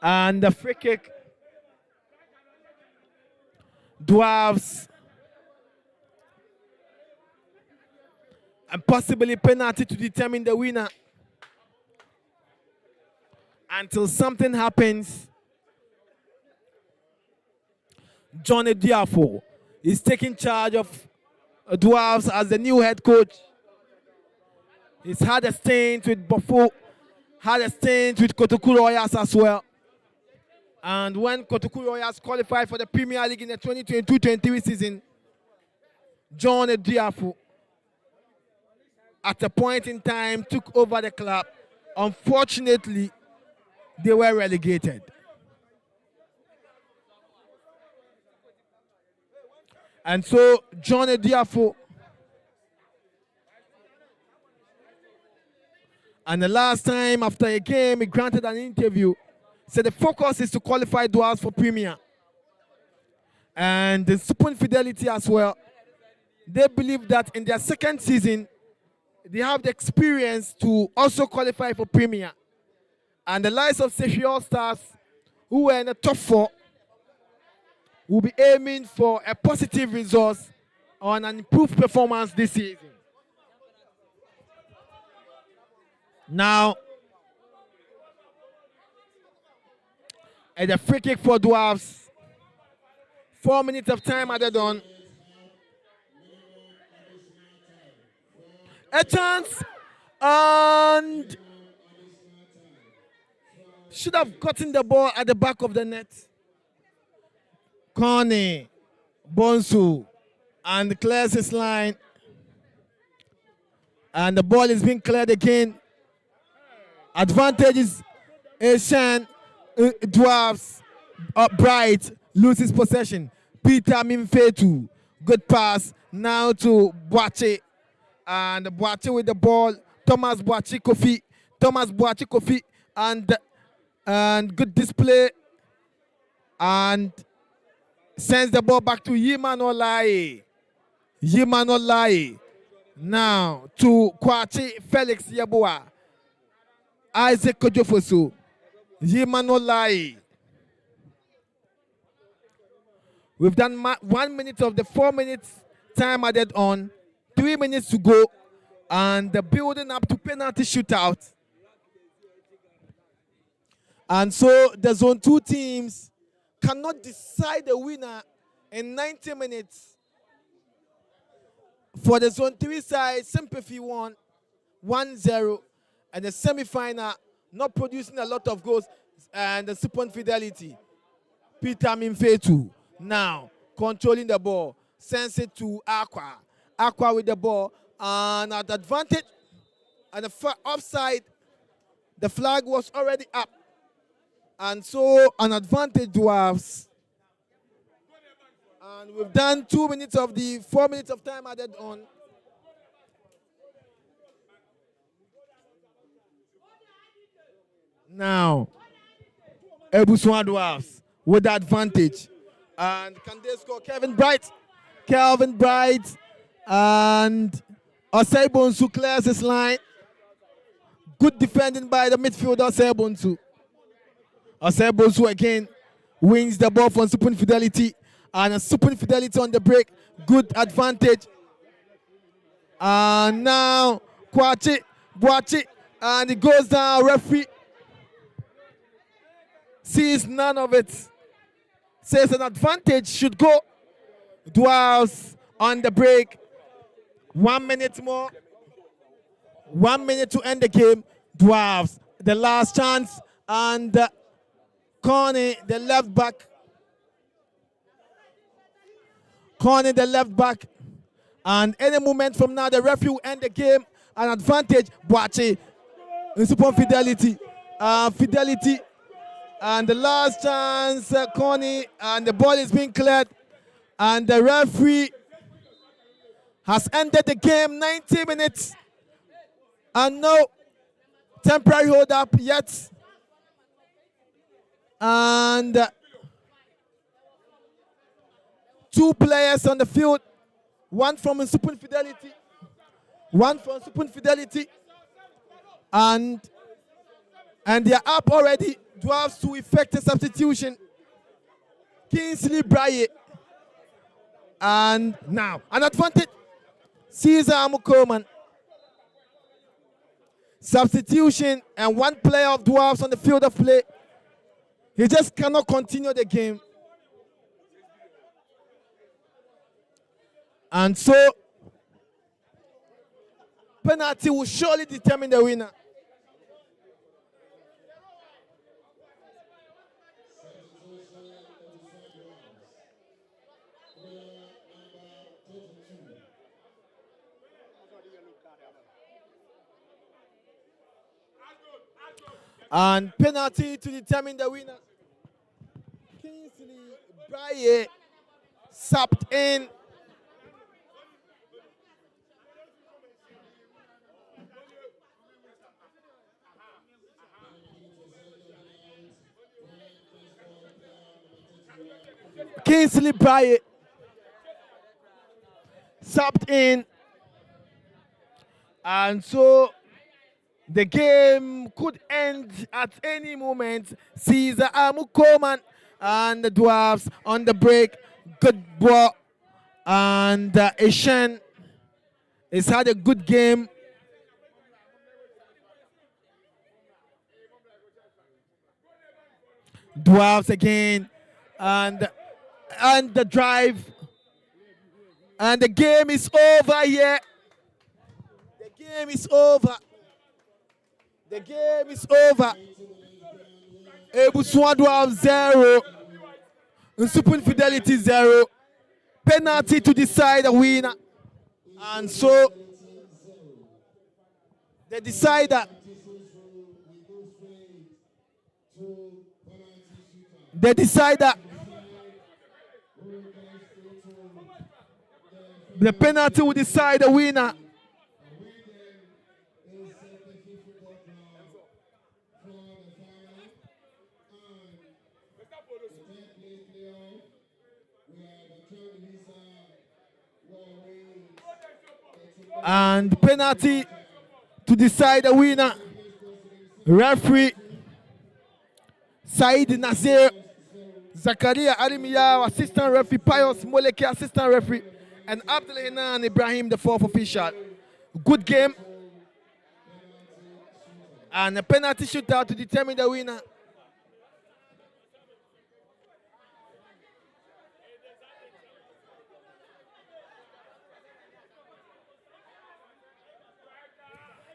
And the free kick. Dwarfs. And possibly penalty to determine the winner. Until something happens, John Ediafo is taking charge of Dwarfs as the new head coach. He's had a stint with Bafo, had a stint with Kotoku Royals as well. And when Kotoku Royals qualified for the Premier League in the 2022-23 season, John Ediafo, at a point in time, took over the club. Unfortunately, they were relegated. And so, John Ediafo, and the last time after a game, he granted an interview, said the focus is to qualify Dwarfs for Premier. And the Nsuopun Fidelity as well. They believe that in their second season, they have the experience to also qualify for Premier. And the likes of Sefi All-Stars, who were in the top 4, will be aiming for a positive result on an improved performance this season. Now, at the free kick for Dwarfs, 4 minutes of time added on. A chance, and should have gotten the ball at the back of the net. Connie, Bonsu, and clears his line. And the ball is being cleared again. Advantage is Asian Dwarfs. Bright loses possession. Peter Mimfetu, good pass now to Boache. And Boache with the ball. Thomas Boache Kofi, and good display. And sends the ball back to Yiman Olai. Now to Kwachi Felix Yabua. Isaac Kojofosu. Yiman Olai. We've done 1 minute of the 4 minutes time added on. 3 minutes to go. And the building up to penalty shootout. And so the Zone 2 teams cannot decide the winner in 90 minutes. For the Zone 3 side, Sympathy won 1-0. And the semi-final, not producing a lot of goals, and the Nsuopun Fidelity. Peter Mimfetu now controlling the ball. Sends it to Aqua. Aqua with the ball. And at advantage, and the offside, the flag was already up. And so an advantage Dwarfs. And we've done 2 minutes of the 4 minutes of time added on. Now, Ebusua Dwarfs with the advantage. And can they score? Kelvin Bright, and Osei Bonsu clears his line. Good defending by the midfielder Osei Bonsu. Osei Bonsu again wins the ball from Nsuopun Fidelity, and Nsuopun Fidelity on the break. Good advantage. And now Boache, and it goes down. Referee sees none of it. Says an advantage should go. Dwarfs on the break. 1 minute more. 1 minute to end the game. Dwarfs, the last chance, and Connie, the left back. Connie, the left back. And any moment from now, the referee will end the game. An advantage, Boache, Nsuopun Fidelity. Fidelity. And the last chance, Connie, and the ball is being cleared. And the referee has ended the game, 90 minutes. And no temporary hold up yet. And 2 players on the field. One from Nsuopun Fidelity. One from Nsuopun Fidelity. And they are up already. Dwarfs to effect a substitution. Kingsley Braye. And now an advantage. Caesar Amukoman. Substitution and 1 player of Dwarfs on the field of play. He just cannot continue the game. And so, penalty will surely determine the winner. And penalty to determine the winner. Kingsley Braye sapped in. Kingsley Braye sapped in. And so the game could end at any moment. Caesar Amukoman and the Dwarfs on the break. Good ball. And Ishan has had a good game. Dwarfs again. And the drive. And the game is over here. The game is over. The game is over. Ebusua Dwarfs 0. Nsuopun Fidelity 0. Penalty to decide the winner. And so the decider. The decider. The penalty will decide the winner. And penalty to decide the winner. Referee Said Nazir, Zakaria Arimiya, assistant referee, Pius Moleke, assistant referee, and Abdul Hinan Ibrahim, the 4th official. Good game. And a penalty shootout to determine the winner.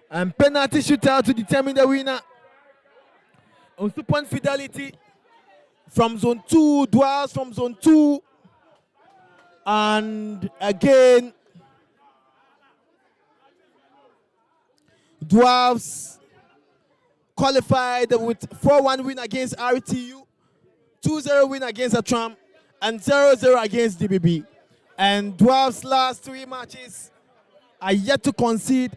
And penalty shootout to determine the winner. Nsuopun Fidelity from zone 2, Dwarfs from zone 2. And again, Dwarfs qualified with 4-1 win against RTU, 2-0 win against Atram, and 0-0 against DBB. And Dwarfs' last 3 matches are yet to concede.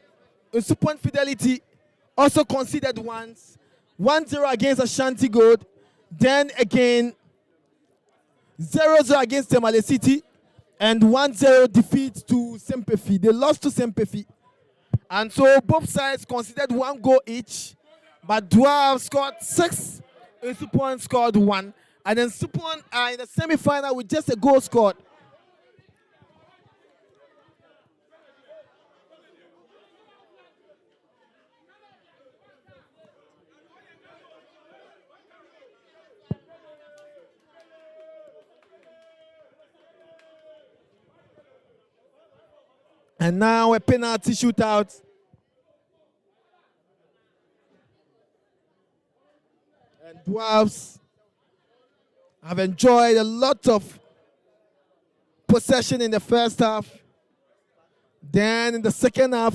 Nsuopun Fidelity also conceded once, 1-0 against Ashanti Gold, then again 0-0 against Temale City, and 1-0 defeat to Sempefi. They lost to Sempefi. And so both sides conceded 1 goal each, but Dwarfs scored 6, Nsuopun scored 1, and then Nsuopun are in the semi-final with just a goal scored. And now a penalty shootout. And Dwarfs have enjoyed a lot of possession in the first half. Then in the second half,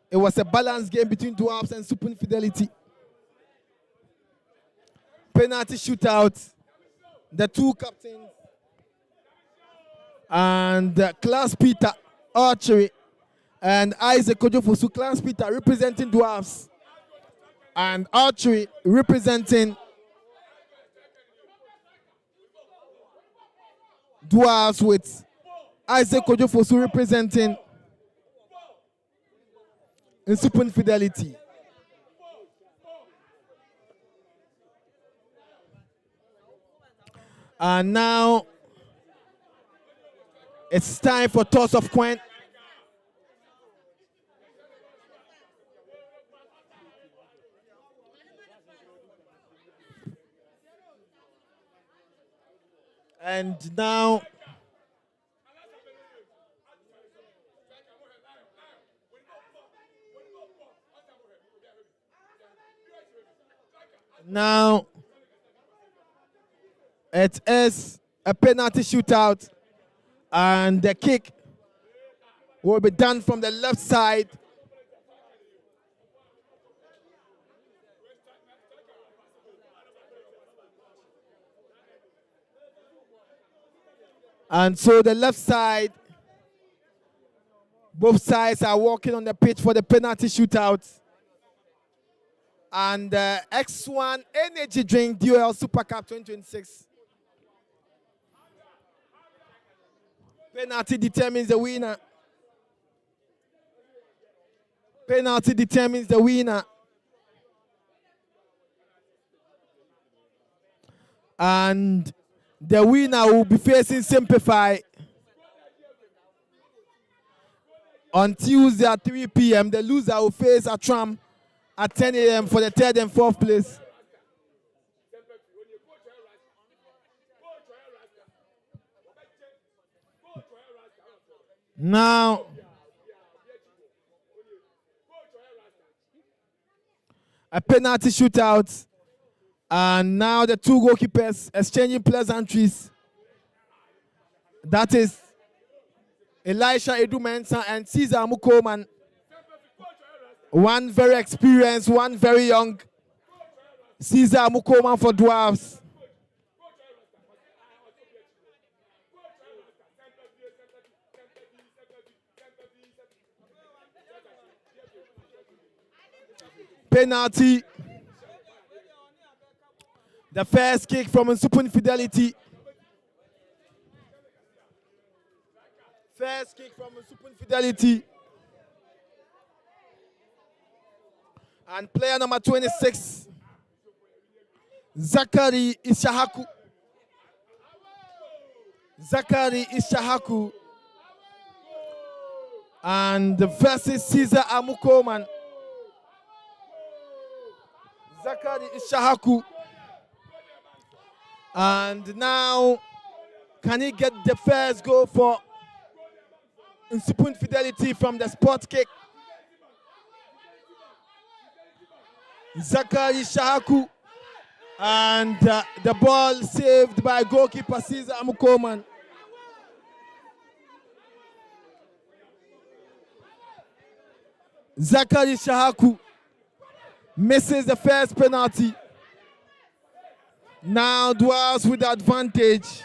it was a balanced game between Dwarfs and Nsuopun Fidelity. Penalty shootout. The two captains and Class Peter Archery and Isaac Kojofosu. Class Peter representing Dwarfs and Archery representing Dwarfs, with Isaac Kojofosu representing Nsuopun Fidelity. And now it's time for toss of coin. And now it is a penalty shootout, and the kick will be done from the left side. And so the left side, both sides are walking on the pitch for the penalty shootout. And X1 Energy Drink Duel Super Cup 2026. Penalty determines the winner. Penalty determines the winner. And the winner will be facing Simplify on Tuesday at 3 p.m. The loser will face a Tram at 10 a.m. for the third and fourth place. Now, a penalty shootout, and now the two goalkeepers exchanging pleasantries. That is Elisha Edumensa and Caesar Mukoman. One very experienced, one very young. Caesar Mukoman for Dwarfs. Penalty. The first kick from Nsuopun Fidelity. First kick from Nsuopun Fidelity. And player number 26, Zachary Ishahaku. Zachary Ishahaku. And versus Caesar Amukoman. Zachary Ishahaku. And now, can he get the first goal for Nsuopun Fidelity from the spot kick? Zachary Ishahaku. And the ball saved by goalkeeper Caesar Amukoman. Zachary Ishahaku misses the first penalty. Now Dwarfs with advantage.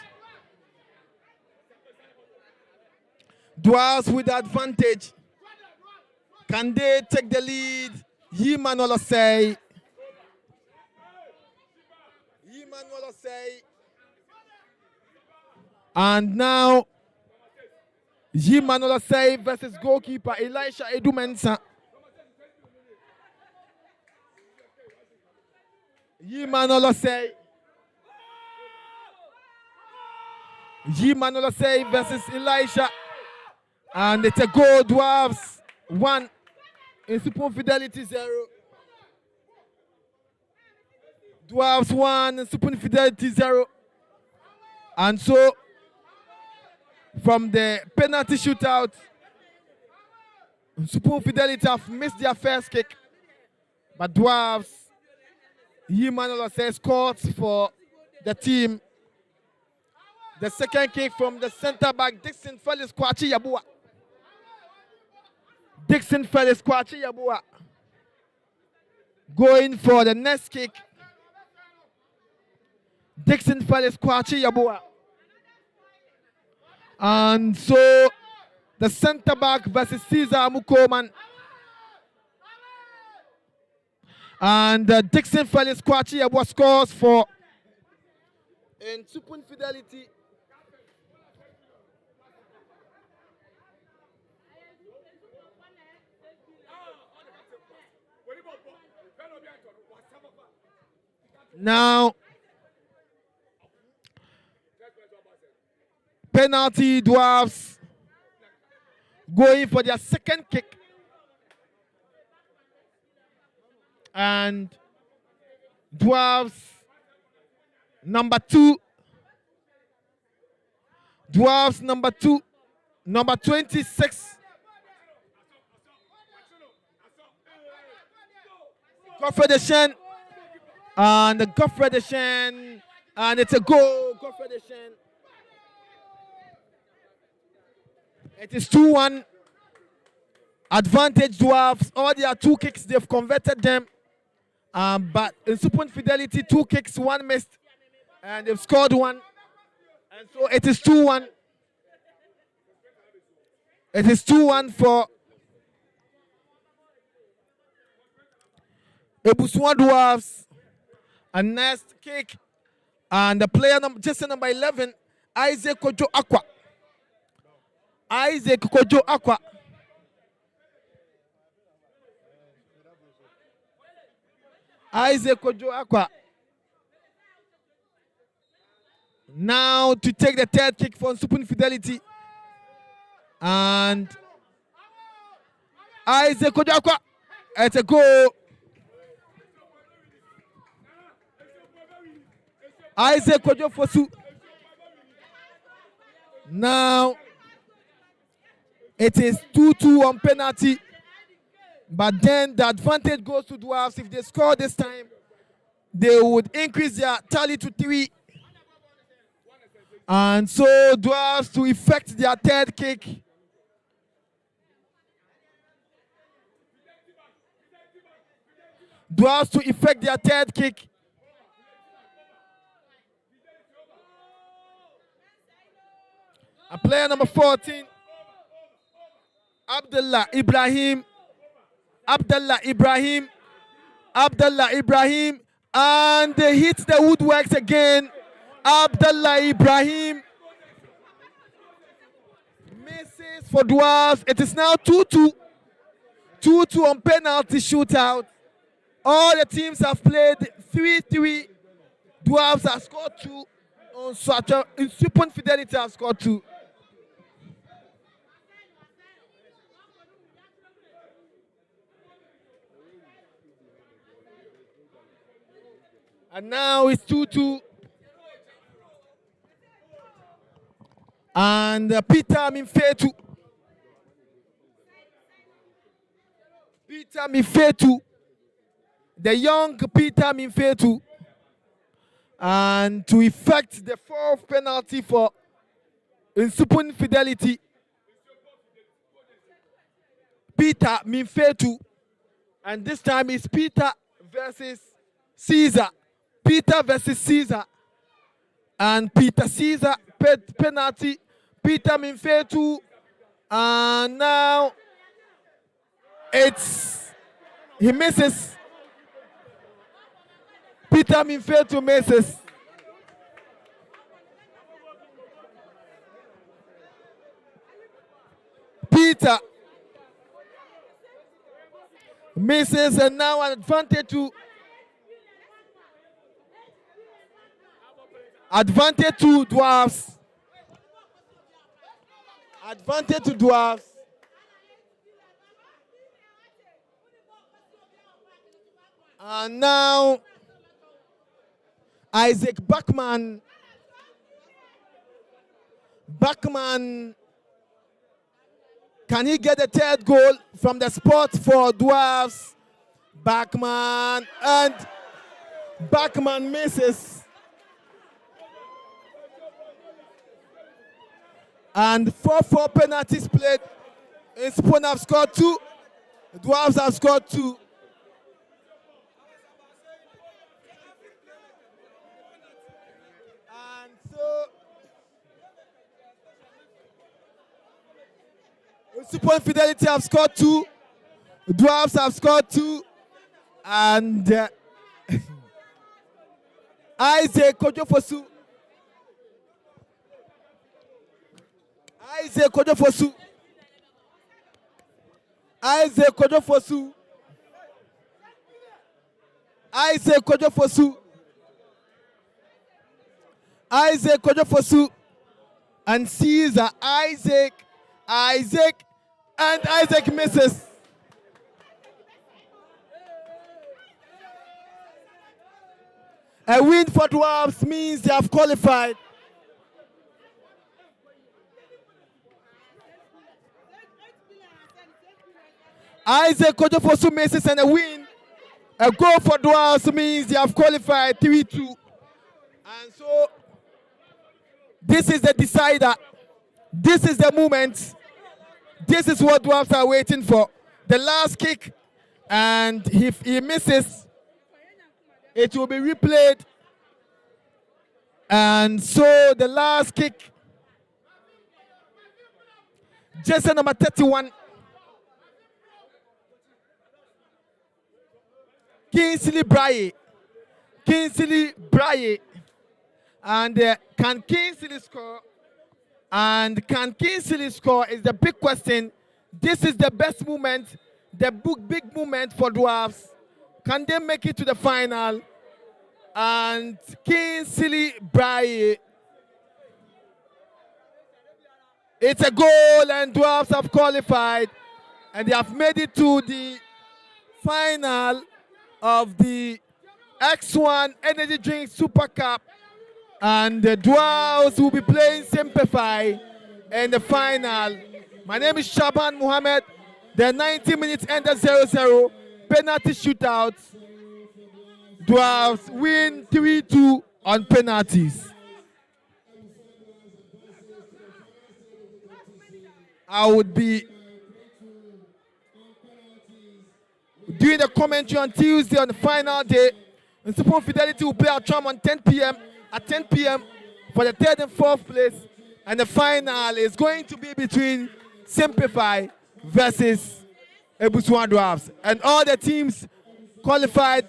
Dwarfs with advantage. Can they take the lead? Yiman say. And now Yiman say versus goalkeeper Elisha Edumensa. Yiman say. Yiman say versus Elisha. And it's a goal. Dwarfs 1. Nsuopun Fidelity 0. Dwarfs 1, Nsuopun Fidelity 0. And so, from the penalty shootout, Nsuopun Fidelity have missed their first kick. But Dwarfs Yimanolo says scores for the team. The second kick from the center back, Dixon Felix Kwachi Yabua. Dixon Felix Kwachi Yabua. Going for the next kick. Dixon Felix Kwachi Yabua. And so the center back versus Caesar Mukoman. And Dixon Felix Kwachi Yabua scores for Nsuopun Fidelity. Now, penalty Dwarfs going for their second kick. And Dwarfs number 2. Dwarfs number 2. Number 26. Confederation. And the Confederation. And it's a goal. Confederation. It is 2-1. Advantage Dwarfs. All their 2 kicks, they've converted them. But in Nsuopun Fidelity, 2 kicks, 1 missed. And they've scored 1. And so it is 2-1. It is 2-1 for Ebusua Dwarfs. And next kick. And the player just number 11, Isaac Kojo Aqua. Isaac Kojo Aqua. Isaac Kojo Aqua. Now to take the third kick for Nsuopun Fidelity. And Isaac Kojo Aqua. It's a goal. Isaac Kojo Fosu. Now it is 2-2 on penalty. But then the advantage goes to Dwarfs. If they score this time, they would increase their tally to 3. And so Dwarfs to effect their third kick. Dwarfs to effect their third kick. A player number 14, Abdullah Ibrahim, and they hit the woodworks again. Abdullah Ibrahim misses for Dwarfs. It is now 2-2. 2-2 on penalty shootout. All the teams have played 3-3. Dwarfs have scored 2. Nsuopun Fidelity have scored 2. And now it's 2-2. And Peter Minfetu. Peter Minfetu. The young Peter Minfetu. And to effect the 4th penalty for Nsuopun Fidelity. Peter Minfetu. And this time it's Peter versus Caesar. Peter versus Caesar. And Peter Caesar penalty. Peter Minfetu. And now he misses. Peter Minfetu misses. Peter misses, and now an advantage to Dwarfs. Advantage to Dwarfs. And now Isaac Bachman. Can he get the 3rd goal from the spot for Dwarfs? Bachman, and Backman misses. And 4-4 penalties played. Nsuopun have scored 2. The Dwarfs have scored 2. And so Nsuopun Fidelity have scored 2. The Dwarfs have scored 2. And Isaac Kojofosu. Isaac Kojofosu. Isaac Kojofosu. Isaac Kojofosu. Isaac Kojofosu. And Caesar. Isaac. And Isaac misses. A win for Dwarfs means they have qualified. Isaac Kojofosu misses and a win. A goal for Dwarfs means they have qualified 3-2. And so this is the decider. This is the moment. This is what Dwarfs are waiting for. The last kick. And if he misses, it will be replayed. And so the last kick. Jersey number 31. Kingsley Braye. And can Kingsley score? And can Kingsley score is the big question. This is the best moment, the big moment for Dwarfs. Can they make it to the final? And Kingsley Braye. It's a goal and Dwarfs have qualified. And they have made it to the final of the X1 Energy Drink Super Cup. And the Dwarfs will be playing Simplify in the final. My name is Shaban Muhammad. The 90 minutes ended 0-0. Penalty shootouts. Dwarfs win 3-2 on penalties. I would be doing the commentary on Tuesday on the final day. Nsuopun Fidelity will play at Tram on 10 p.m. at 10 p.m. for the 3rd and 4th place. And the final is going to be between Simplify versus Ebusua Dwarfs. And all the teams qualified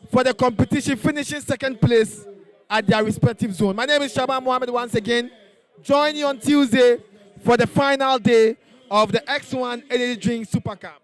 for the competition finishing 2nd place at their respective zone. My name is Shaban Mohammed once again. Join you on Tuesday for the final day of the X1 Energy Drink Super Cup.